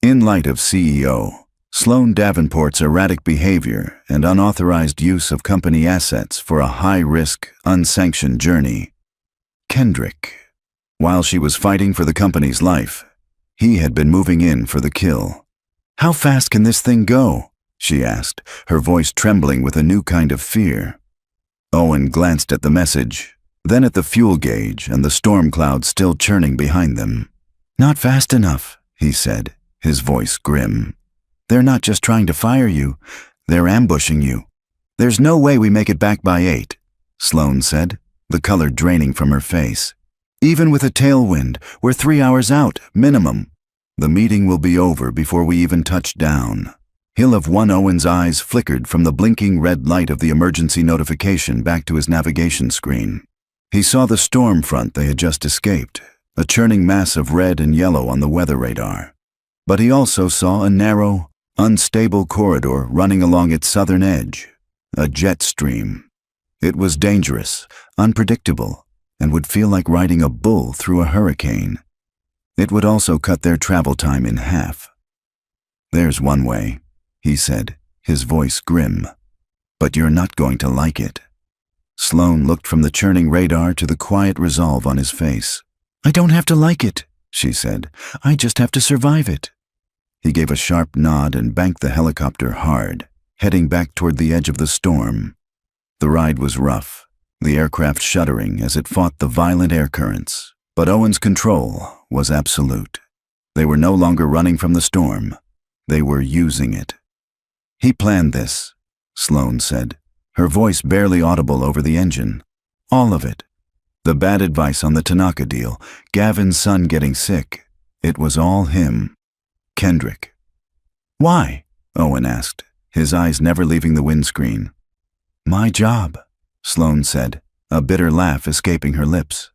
In light of CEO Sloane Davenport's erratic behavior and unauthorized use of company assets for a high-risk, unsanctioned journey, Kendrick, while she was fighting for the company's life, he had been moving in for the kill. "How fast can this thing go?" she asked, her voice trembling with a new kind of fear. Owen glanced at the message, then at the fuel gauge and the storm clouds still churning behind them. "Not fast enough," he said, his voice grim. "They're not just trying to fire you, they're ambushing you. There's no way we make it back by 8, Sloane said, the color draining from her face. "Even with a tailwind, we're 3 hours out, minimum. The meeting will be over before we even touch down." Hill of one Owen's eyes flickered from the blinking red light of the emergency notification back to his navigation screen. He saw the storm front they had just escaped, a churning mass of red and yellow on the weather radar. But he also saw a narrow, unstable corridor running along its southern edge, a jet stream. It was dangerous, unpredictable, and would feel like riding a bull through a hurricane. It would also cut their travel time in half. "There's one way," he said, his voice grim. "But you're not going to like it." Sloane looked from the churning radar to the quiet resolve on his face. "I don't have to like it," she said. "I just have to survive it." He gave a sharp nod and banked the helicopter hard, heading back toward the edge of the storm. The ride was rough, the aircraft shuddering as it fought the violent air currents, but Owen's control was absolute. They were no longer running from the storm. They were using it. "He planned this," Sloane said, her voice barely audible over the engine. "All of it. The bad advice on the Tanaka deal, Gavin's son getting sick. It was all him. Kendrick." "Why?" Owen asked, his eyes never leaving the windscreen. "My job," Sloane said, a bitter laugh escaping her lips.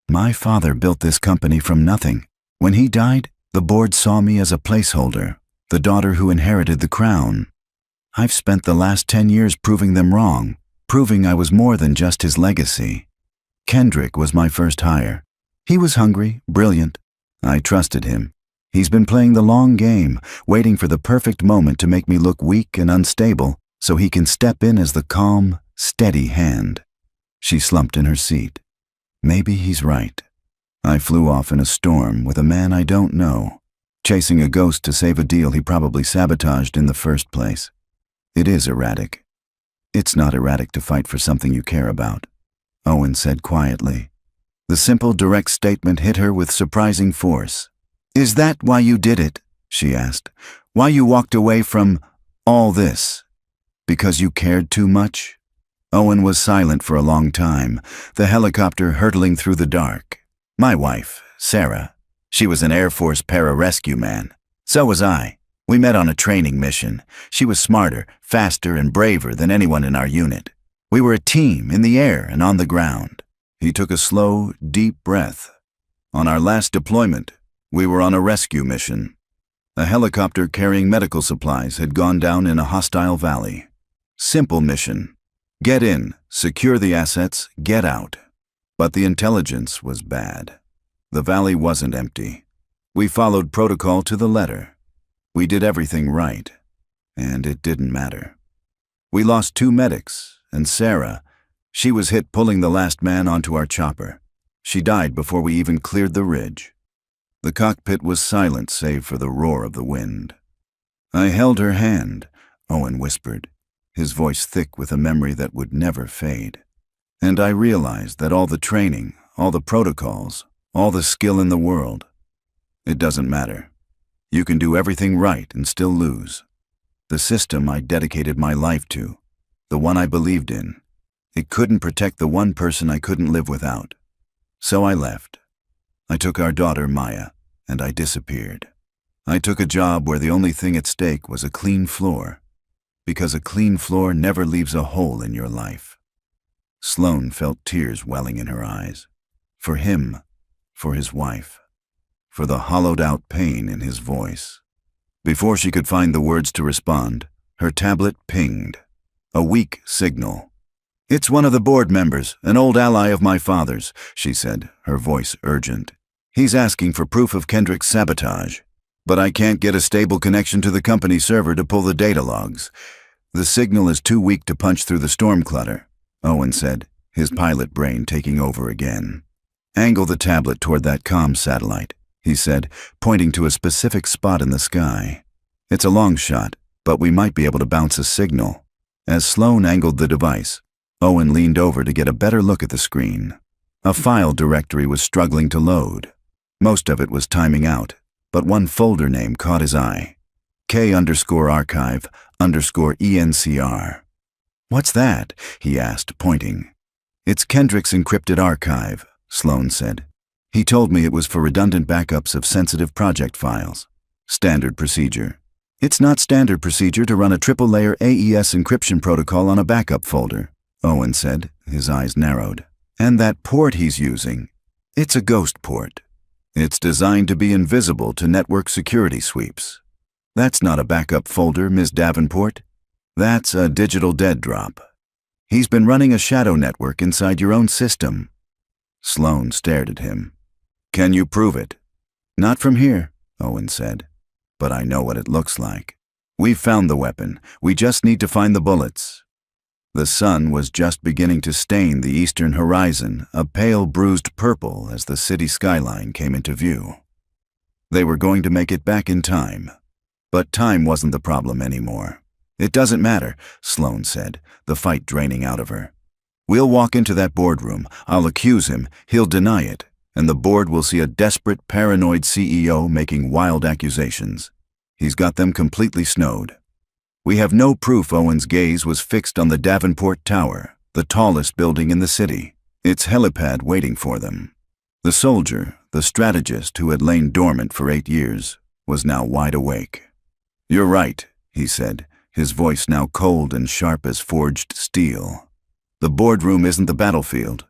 "My father built this company from nothing. When he died, the board saw me as a placeholder, the daughter who inherited the crown. I've spent the last 10 years proving them wrong, proving I was more than just his legacy. Kendrick was my first hire. He was hungry, brilliant. I trusted him. He's been playing the long game, waiting for the perfect moment to make me look weak and unstable so he can step in as the calm, steady hand." She slumped in her seat. Maybe he's right. I flew off in a storm with a man I don't know, chasing a ghost to save a deal he probably sabotaged in the first place. It is erratic. It's not erratic to fight for something you care about, Owen said quietly. The simple, direct statement hit her with surprising force. Is that why you did it? She asked. Why you walked away from all this? Because you cared too much? Owen was silent for a long time, the helicopter hurtling through the dark. My wife, Sarah. She was an Air Force pararescue man. So was I. We met on a training mission. She was smarter, faster, and braver than anyone in our unit. We were a team in the air and on the ground. He took a slow, deep breath. On our last deployment, we were on a rescue mission. A helicopter carrying medical supplies had gone down in a hostile valley. Simple mission. Get in, secure the assets, get out. But the intelligence was bad. The valley wasn't empty. We followed protocol to the letter. We did everything right, and it didn't matter. We lost 2 medics, and Sarah, she was hit pulling the last man onto our chopper. She died before we even cleared the ridge. The cockpit was silent save for the roar of the wind. I held her hand, Owen whispered, his voice thick with a memory that would never fade. And I realized that all the training, all the protocols, all the skill in the world, it doesn't matter. You can do everything right and still lose. The system I dedicated my life to, the one I believed in, it couldn't protect the one person I couldn't live without. So I left. I took our daughter, Maya, and I disappeared. I took a job where the only thing at stake was a clean floor, because a clean floor never leaves a hole in your life. Sloane felt tears welling in her eyes. For him, for his wife, for the hollowed-out pain in his voice. Before she could find the words to respond, her tablet pinged. A weak signal. It's one of the board members, an old ally of my father's, she said, her voice urgent. He's asking for proof of Kendrick's sabotage. But I can't get a stable connection to the company server to pull the data logs. The signal is too weak to punch through the storm clutter, Owen said, his pilot brain taking over again. Angle the tablet toward that comm satellite, he said, pointing to a specific spot in the sky. It's a long shot, but we might be able to bounce a signal. As Sloane angled the device, Owen leaned over to get a better look at the screen. A file directory was struggling to load. Most of it was timing out, but one folder name caught his eye. K_archive_ENCR. What's that? He asked, pointing. It's Kendrick's encrypted archive, Sloane said. He told me it was for redundant backups of sensitive project files. Standard procedure. It's not standard procedure to run a triple-layer AES encryption protocol on a backup folder, Owen said, his eyes narrowed. And that port he's using, it's a ghost port. It's designed to be invisible to network security sweeps. That's not a backup folder, Ms. Davenport. That's a digital dead drop. He's been running a shadow network inside your own system. Sloane stared at him. Can you prove it? Not from here, Owen said. But I know what it looks like. We've found the weapon. We just need to find the bullets. The sun was just beginning to stain the eastern horizon, a pale bruised purple as the city skyline came into view. They were going to make it back in time. But time wasn't the problem anymore. It doesn't matter, Sloane said, the fight draining out of her. We'll walk into that boardroom. I'll accuse him. He'll deny it. And the board will see a desperate, paranoid CEO making wild accusations. He's got them completely snowed. We have no proof Owen's gaze was fixed on the Davenport Tower, the tallest building in the city, its helipad waiting for them. The soldier, the strategist who had lain dormant for 8 years, was now wide awake. You're right, he said, his voice now cold and sharp as forged steel. The boardroom isn't the battlefield.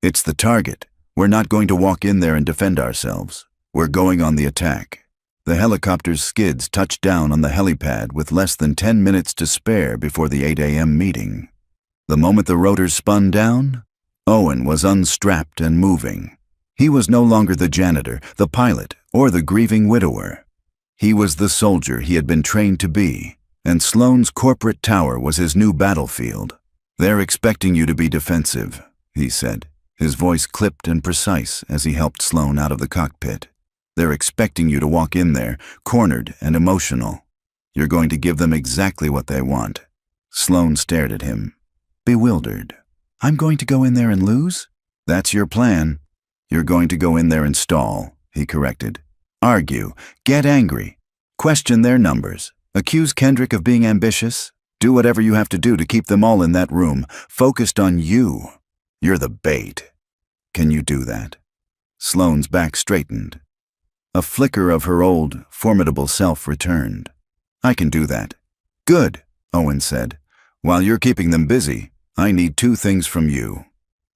It's the target. We're not going to walk in there and defend ourselves. We're going on the attack. The helicopter's skids touched down on the helipad with less than 10 minutes to spare before the 8 a.m. meeting. The moment the rotors spun down, Owen was unstrapped and moving. He was no longer the janitor, the pilot, or the grieving widower. He was the soldier he had been trained to be, and Sloane's corporate tower was his new battlefield. They're expecting you to be defensive, he said, His voice clipped and precise as he helped Sloane out of the cockpit. "They're expecting you to walk in there, cornered and emotional. You're going to give them exactly what they want." Sloane stared at him, bewildered. "I'm going to go in there and lose?" "That's your plan. You're going to go in there and stall," he corrected. "Argue, get angry, question their numbers, accuse Kendrick of being ambitious. Do whatever you have to do to keep them all in that room, focused on you. You're the bait. Can you do that?" Sloane's back straightened. A flicker of her old, formidable self returned. "I can do that." "Good," Owen said. "While you're keeping them busy, I need 2 things from you.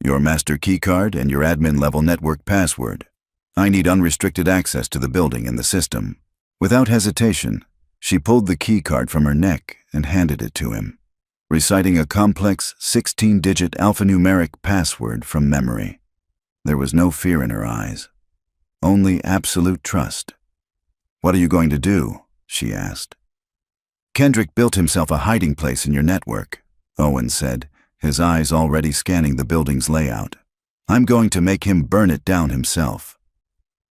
Your master keycard and your admin-level network password. I need unrestricted access to the building and the system." Without hesitation, she pulled the keycard from her neck and handed it to him, reciting a complex 16-digit alphanumeric password from memory. There was no fear in her eyes, only absolute trust. "What are you going to do?" she asked. "Kendrick built himself a hiding place in your network," Owen said, his eyes already scanning the building's layout. "I'm going to make him burn it down himself."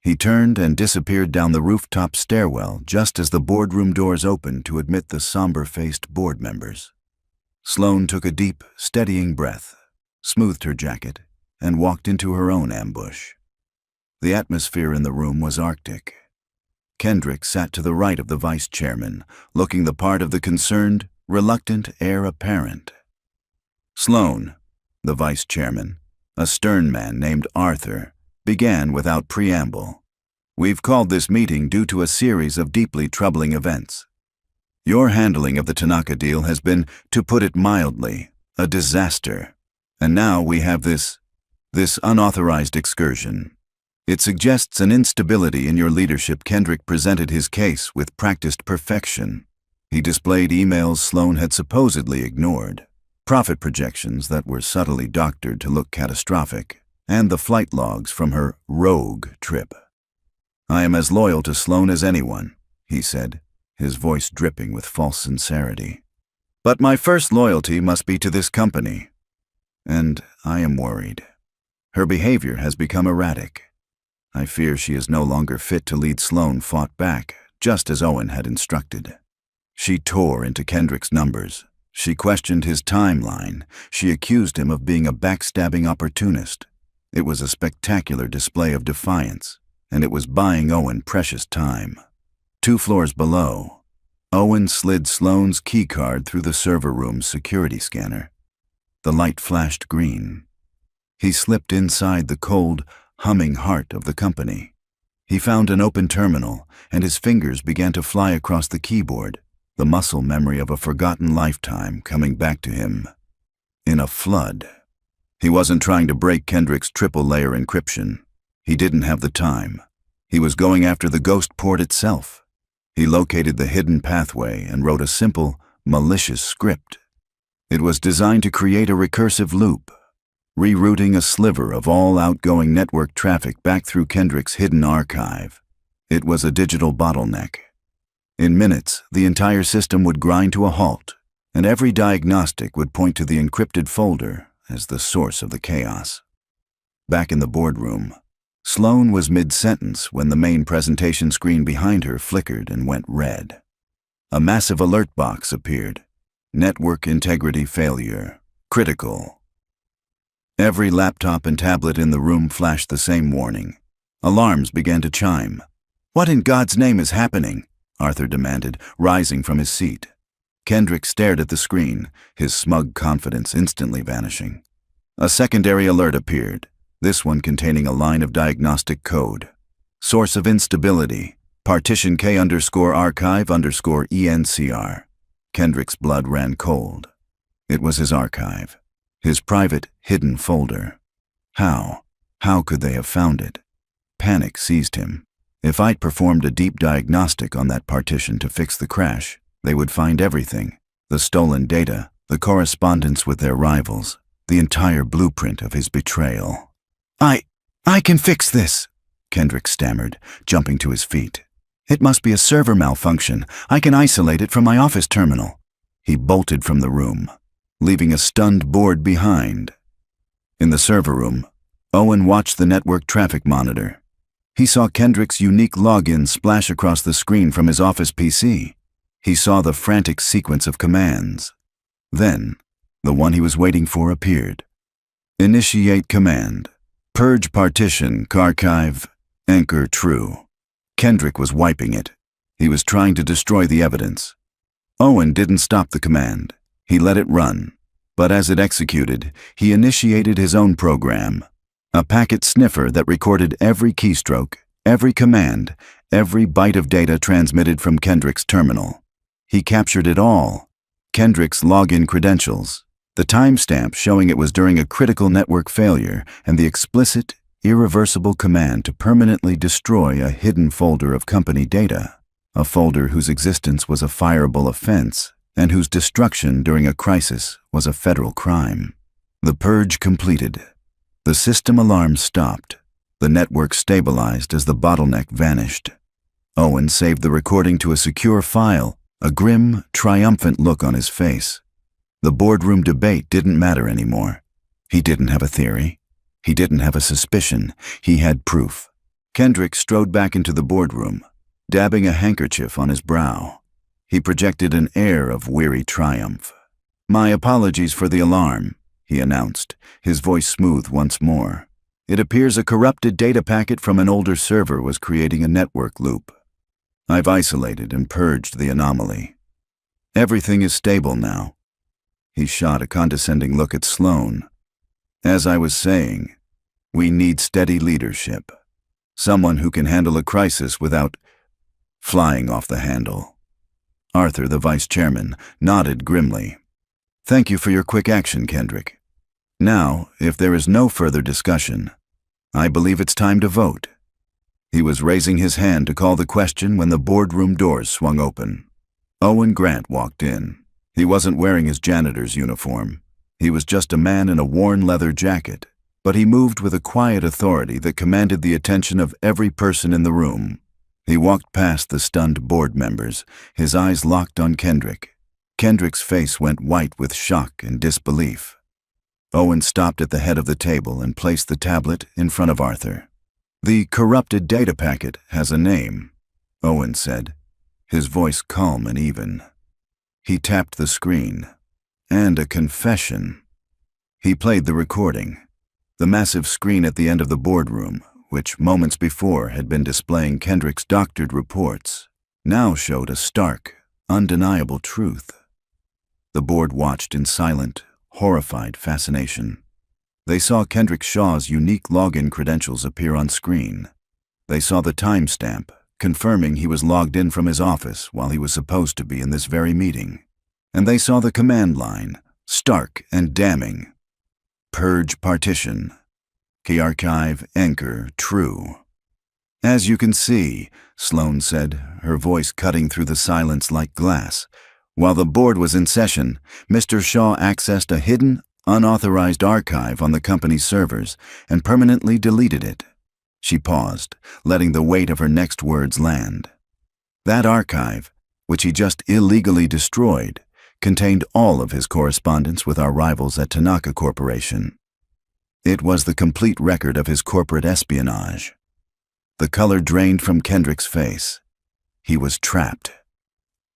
He turned and disappeared down the rooftop stairwell just as the boardroom doors opened to admit the somber-faced board members. Sloane took a deep, steadying breath, smoothed her jacket, and walked into her own ambush. The atmosphere in the room was arctic. Kendrick sat to the right of the vice chairman, looking the part of the concerned, reluctant heir apparent. Sloane, the vice chairman, a stern man named Arthur, began without preamble. "We've called this meeting due to a series of deeply troubling events. Your handling of the Tanaka deal has been, to put it mildly, a disaster. And now we have this unauthorized excursion. It suggests an instability in your leadership." Kendrick presented his case with practiced perfection. He displayed emails Sloane had supposedly ignored, profit projections that were subtly doctored to look catastrophic, and the flight logs from her rogue trip. "I am as loyal to Sloane as anyone," he said, his voice dripping with false sincerity. "But my first loyalty must be to this company. And I am worried. Her behavior has become erratic. I fear she is no longer fit to lead." Sloane fought back, just as Owen had instructed. She tore into Kendrick's numbers. She questioned his timeline. She accused him of being a backstabbing opportunist. It was a spectacular display of defiance, and it was buying Owen precious time. 2 floors below, Owen slid Sloane's keycard through the server room's security scanner. The light flashed green. He slipped inside the cold, humming heart of the company. He found an open terminal, and his fingers began to fly across the keyboard, the muscle memory of a forgotten lifetime coming back to him. In a flood. He wasn't trying to break Kendrick's triple-layer encryption. He didn't have the time. He was going after the ghost port itself. He located the hidden pathway and wrote a simple, malicious script. It was designed to create a recursive loop, rerouting a sliver of all outgoing network traffic back through Kendrick's hidden archive. It was a digital bottleneck. In minutes, the entire system would grind to a halt, and every diagnostic would point to the encrypted folder as the source of the chaos. Back in the boardroom, Sloane was mid-sentence when the main presentation screen behind her flickered and went red. A massive alert box appeared. "Network integrity failure. Critical." Every laptop and tablet in the room flashed the same warning. Alarms began to chime. "What in God's name is happening?" Arthur demanded, rising from his seat. Kendrick stared at the screen, his smug confidence instantly vanishing. A secondary alert appeared, this one containing a line of diagnostic code. "Source of instability, partition K_archive_ENCR. Kendrick's blood ran cold. It was his archive, his private, hidden folder. How could they have found it? Panic seized him. If I'd performed a deep diagnostic on that partition to fix the crash, they would find everything: the stolen data, the correspondence with their rivals, the entire blueprint of his betrayal. I can fix this," Kendrick stammered, jumping to his feet. "It must be a server malfunction. I can isolate it from my office terminal." He bolted from the room, leaving a stunned board behind. In the server room, Owen watched the network traffic monitor. He saw Kendrick's unique login splash across the screen from his office PC. He saw the frantic sequence of commands. Then, the one he was waiting for appeared. Initiate command. Purge partition, archive, anchor true. Kendrick was wiping it. He was trying to destroy the evidence. Owen didn't stop the command. He let it run. But as it executed, he initiated his own program. A packet sniffer that recorded every keystroke, every command, every byte of data transmitted from Kendrick's terminal. He captured it all. Kendrick's login credentials, the timestamp showing it was during a critical network failure, and the explicit, irreversible command to permanently destroy a hidden folder of company data, a folder whose existence was a fireable offense and whose destruction during a crisis was a federal crime. The purge completed. The system alarm stopped. The network stabilized as the bottleneck vanished. Owen saved the recording to a secure file, a grim, triumphant look on his face. The boardroom debate didn't matter anymore. He didn't have a theory. He didn't have a suspicion. He had proof. Kendrick strode back into the boardroom, dabbing a handkerchief on his brow. He projected an air of weary triumph. "My apologies for the alarm," he announced, his voice smooth once more. "It appears a corrupted data packet from an older server was creating a network loop. I've isolated and purged the anomaly. Everything is stable now." He shot a condescending look at Sloan. "As I was saying, we need steady leadership. Someone who can handle a crisis without flying off the handle." Arthur, the vice chairman, nodded grimly. "Thank you for your quick action, Kendrick. Now, if there is no further discussion, I believe it's time to vote." He was raising his hand to call the question when the boardroom doors swung open. Owen Grant walked in. He wasn't wearing his janitor's uniform. He was just a man in a worn leather jacket, but he moved with a quiet authority that commanded the attention of every person in the room. He walked past the stunned board members, his eyes locked on Kendrick. Kendrick's face went white with shock and disbelief. Owen stopped at the head of the table and placed the tablet in front of Arthur. "The corrupted data packet has a name," Owen said, his voice calm and even. He tapped the screen. "And a confession." He played the recording. The massive screen at the end of the boardroom, which moments before had been displaying Kendrick's doctored reports, now showed a stark, undeniable truth. The board watched in silent, horrified fascination. They saw Kendrick Shaw's unique login credentials appear on screen. They saw the timestamp, confirming he was logged in from his office while he was supposed to be in this very meeting. And they saw the command line, stark and damning. "Purge partition. Key archive, anchor, true." "As you can see," Sloan said, her voice cutting through the silence like glass, "while the board was in session, Mr. Shaw accessed a hidden, unauthorized archive on the company's servers and permanently deleted it." She paused, letting the weight of her next words land. That archive, which he just illegally destroyed, contained all of his correspondence with our rivals at Tanaka Corporation. It was the complete record of his corporate espionage. The color drained from Kendrick's face. He was trapped.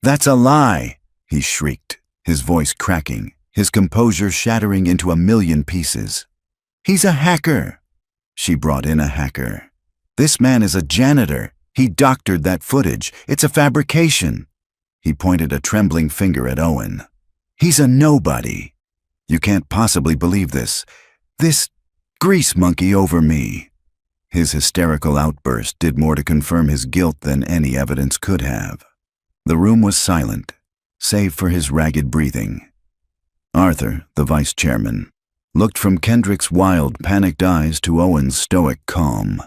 "That's a lie!" he shrieked, his voice cracking, his composure shattering into a million pieces. "He's a hacker!" She brought in a hacker. "This man is a janitor. He doctored that footage. It's a fabrication." He pointed a trembling finger at Owen. "He's a nobody. You can't possibly believe this. This grease monkey over me." His hysterical outburst did more to confirm his guilt than any evidence could have. The room was silent, save for his ragged breathing. Arthur, the vice chairman, looked from Kendrick's wild, panicked eyes to Owen's stoic calm.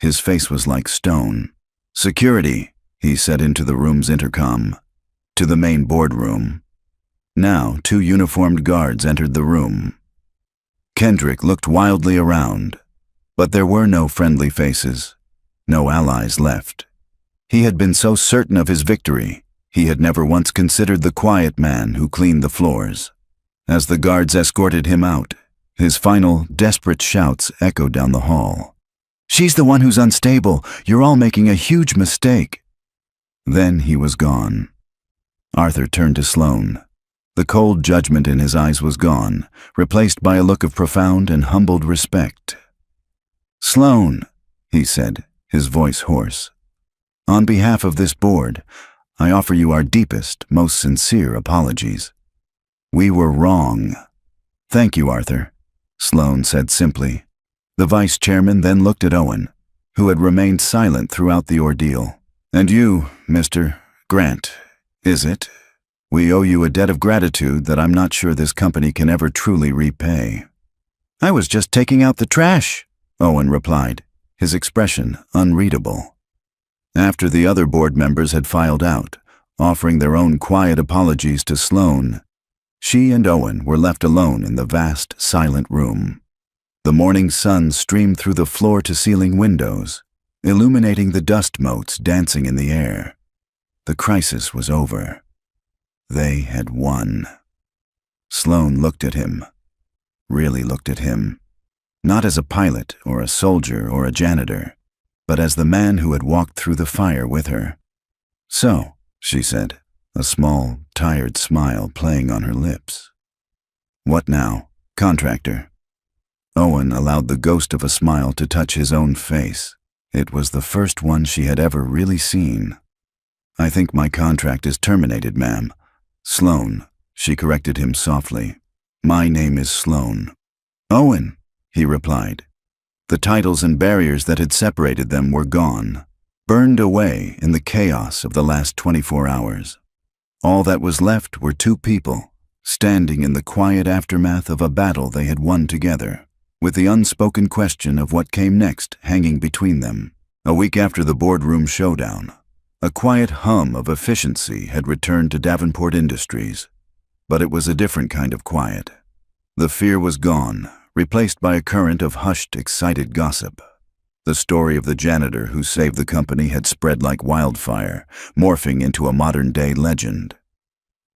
His face was like stone. "Security," he said into the room's intercom. "To the main boardroom." Now, 2 uniformed guards entered the room. Kendrick looked wildly around, but there were no friendly faces, no allies left. He had been so certain of his victory, he had never once considered the quiet man who cleaned the floors. As the guards escorted him out, His final, desperate shouts echoed down the hall. "She's the one who's unstable. You're all making a huge mistake." Then he was gone. Arthur turned to Sloane. The cold judgment in his eyes was gone, replaced by a look of profound and humbled respect. "Sloane," he said, his voice hoarse, "on behalf of this board, I offer you our deepest, most sincere apologies. We were wrong." "Thank you, Arthur," Sloane said simply. The vice chairman then looked at Owen, who had remained silent throughout the ordeal. "And you, Mr. Grant, is it? We owe you a debt of gratitude that I'm not sure this company can ever truly repay." "I was just taking out the trash," Owen replied, his expression unreadable. After the other board members had filed out, offering their own quiet apologies to Sloane, she and Owen were left alone in the vast, silent room. The morning sun streamed through the floor-to-ceiling windows, illuminating the dust motes dancing in the air. The crisis was over. They had won. Sloane looked at him, really looked at him, not as a pilot or a soldier or a janitor, but as the man who had walked through the fire with her. "So," she said, a small, tired smile playing on her lips. "What now, contractor?" Owen allowed the ghost of a smile to touch his own face. It was the first one she had ever really seen. "I think my contract is terminated, ma'am." "Sloane," she corrected him softly. "My name is Sloane." "Owen," he replied. The titles and barriers that had separated them were gone, burned away in the chaos of the last 24 hours. All that was left were two people, standing in the quiet aftermath of a battle they had won together, with the unspoken question of what came next hanging between them. A week after the boardroom showdown, a quiet hum of efficiency had returned to Davenport Industries, but it was a different kind of quiet. The fear was gone, replaced by a current of hushed, excited gossip. The story of the janitor who saved the company had spread like wildfire, morphing into a modern-day legend.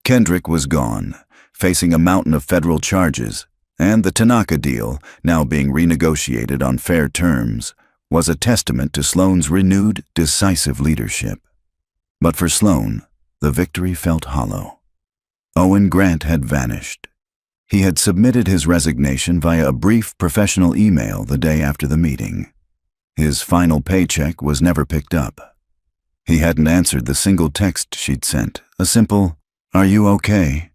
Kendrick was gone, facing a mountain of federal charges, and the Tanaka deal, now being renegotiated on fair terms, was a testament to Sloane's renewed, decisive leadership. But for Sloane, the victory felt hollow. Owen Grant had vanished. He had submitted his resignation via a brief professional email the day after the meeting. His final paycheck was never picked up. He hadn't answered the single text she'd sent, a simple, "Are you okay?"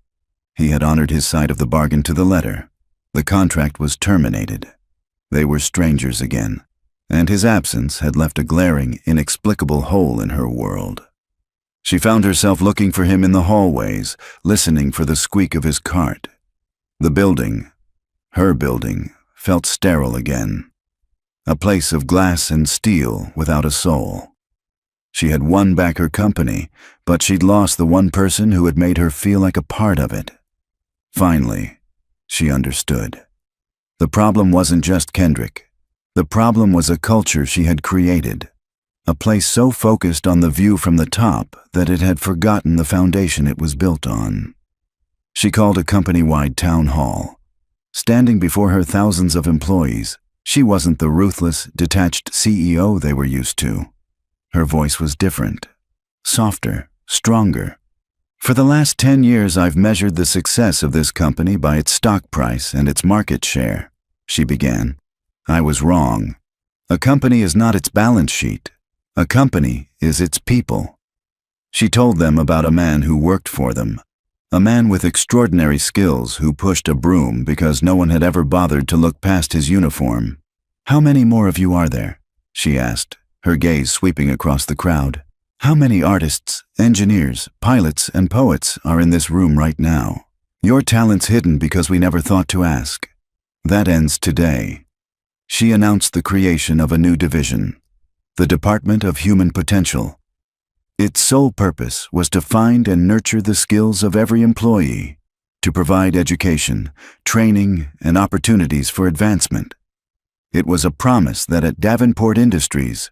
He had honored his side of the bargain to the letter. The contract was terminated. They were strangers again, and his absence had left a glaring, inexplicable hole in her world. She found herself looking for him in the hallways, listening for the squeak of his cart. The building, her building, felt sterile again. A place of glass and steel without a soul. She had won back her company, but she'd lost the one person who had made her feel like a part of it. Finally, she understood. The problem wasn't just Kendrick. The problem was a culture she had created. A place so focused on the view from the top that it had forgotten the foundation it was built on. She called a company-wide town hall. Standing before her thousands of employees, she wasn't the ruthless, detached CEO they were used to. Her voice was different, softer, stronger. "For the last 10 years, I've measured the success of this company by its stock price and its market share," she began. "I was wrong. A company is not its balance sheet. A company is its people." She told them about a man who worked for them, a man with extraordinary skills who pushed a broom because no one had ever bothered to look past his uniform. "How many more of you are there?" she asked, her gaze sweeping across the crowd. "How many artists, engineers, pilots, and poets are in this room right now? Your talent's hidden because we never thought to ask. That ends today." She announced the creation of a new division, the Department of Human Potential. Its sole purpose was to find and nurture the skills of every employee, to provide education, training, and opportunities for advancement. It was a promise that at Davenport Industries,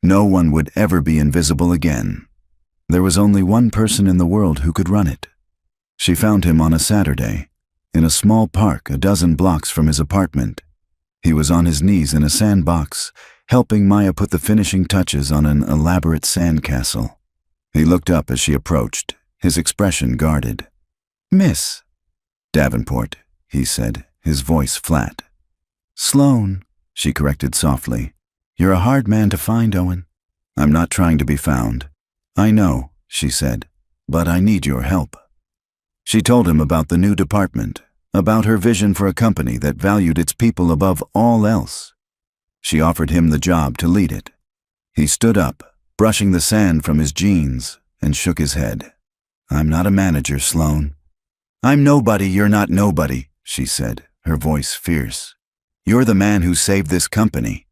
no one would ever be invisible again. There was only one person in the world who could run it. She found him on a Saturday, in a small park a dozen blocks from his apartment. He was on his knees in a sandbox, helping Maya put the finishing touches on an elaborate sandcastle. He looked up as she approached, his expression guarded. "Miss Davenport," he said, his voice flat. "Sloan," she corrected softly. "You're a hard man to find, Owen." "I'm not trying to be found." "I know," she said, "but I need your help." She told him about the new department, about her vision for a company that valued its people above all else. She offered him the job to lead it. He stood up, brushing the sand from his jeans, and shook his head. "I'm not a manager, Sloan." "I'm nobody, you're not nobody," she said, her voice fierce. "You're the man who saved this company.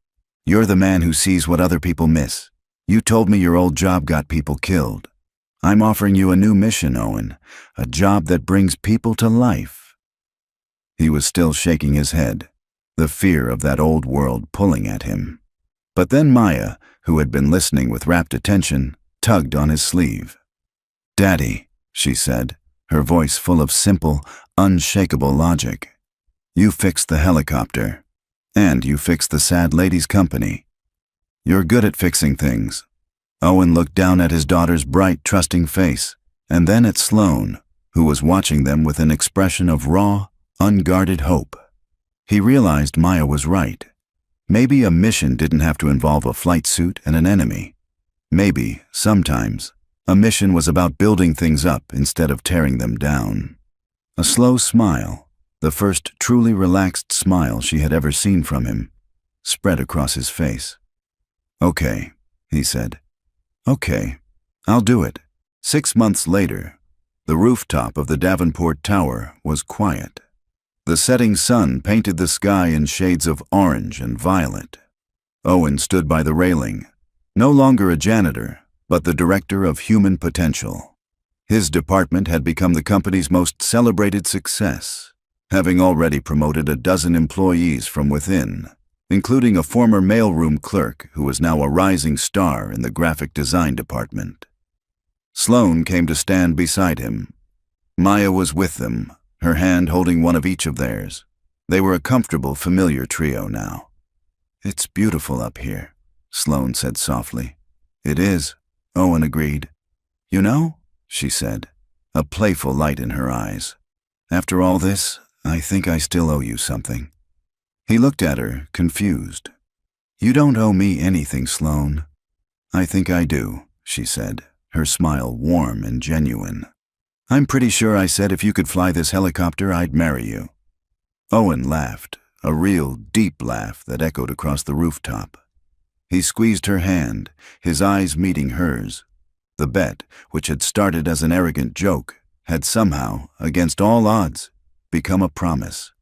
You're the man who sees what other people miss. You told me your old job got people killed. I'm offering you a new mission, Owen, a job that brings people to life." He was still shaking his head, the fear of that old world pulling at him. But then Maya, who had been listening with rapt attention, tugged on his sleeve. "Daddy," she said, her voice full of simple, unshakable logic. "You fixed the helicopter, and you fixed the sad lady's company. You're good at fixing things." Owen looked down at his daughter's bright, trusting face, and then at Sloan, who was watching them with an expression of raw, unguarded hope. He realized Maya was right. Maybe a mission didn't have to involve a flight suit and an enemy. Maybe, sometimes, a mission was about building things up instead of tearing them down. A slow smile, the first truly relaxed smile she had ever seen from him, spread across his face. "Okay," he said. "Okay, I'll do it." 6 months later, the rooftop of the Davenport Tower was quiet. The setting sun painted the sky in shades of orange and violet. Owen stood by the railing, no longer a janitor, but the director of human potential. His department had become the company's most celebrated success, having already promoted a dozen employees from within, including a former mailroom clerk who was now a rising star in the graphic design department. Sloan came to stand beside him. Maya was with them, her hand holding one of each of theirs. They were a comfortable, familiar trio now. "It's beautiful up here," Sloan said softly. "It is," Owen agreed. "You know," she said, a playful light in her eyes, "after all this, I think I still owe you something." He looked at her, confused. "You don't owe me anything, Sloan." "I think I do," she said, her smile warm and genuine. "I'm pretty sure I said if you could fly this helicopter, I'd marry you." Owen laughed, a real, deep laugh that echoed across the rooftop. He squeezed her hand, his eyes meeting hers. The bet, which had started as an arrogant joke, had somehow, against all odds, become a promise.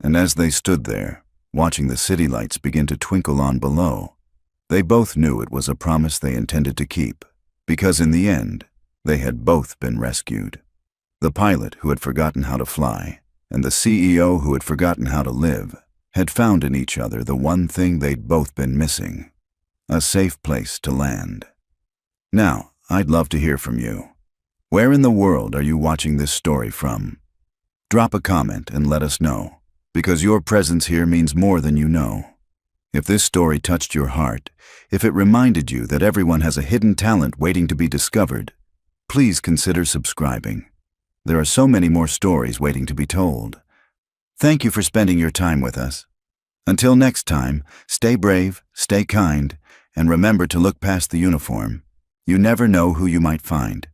And as they stood there, watching the city lights begin to twinkle on below, they both knew it was a promise they intended to keep, because in the end, they had both been rescued. The pilot who had forgotten how to fly, and the CEO who had forgotten how to live, had found in each other the one thing they'd both been missing: a safe place to land. Now, I'd love to hear from you. Where in the world are you watching this story from? Drop a comment and let us know, because your presence here means more than you know. If this story touched your heart, if it reminded you that everyone has a hidden talent waiting to be discovered, please consider subscribing. There are so many more stories waiting to be told. Thank you for spending your time with us. Until next time, stay brave, stay kind, and remember to look past the uniform. You never know who you might find.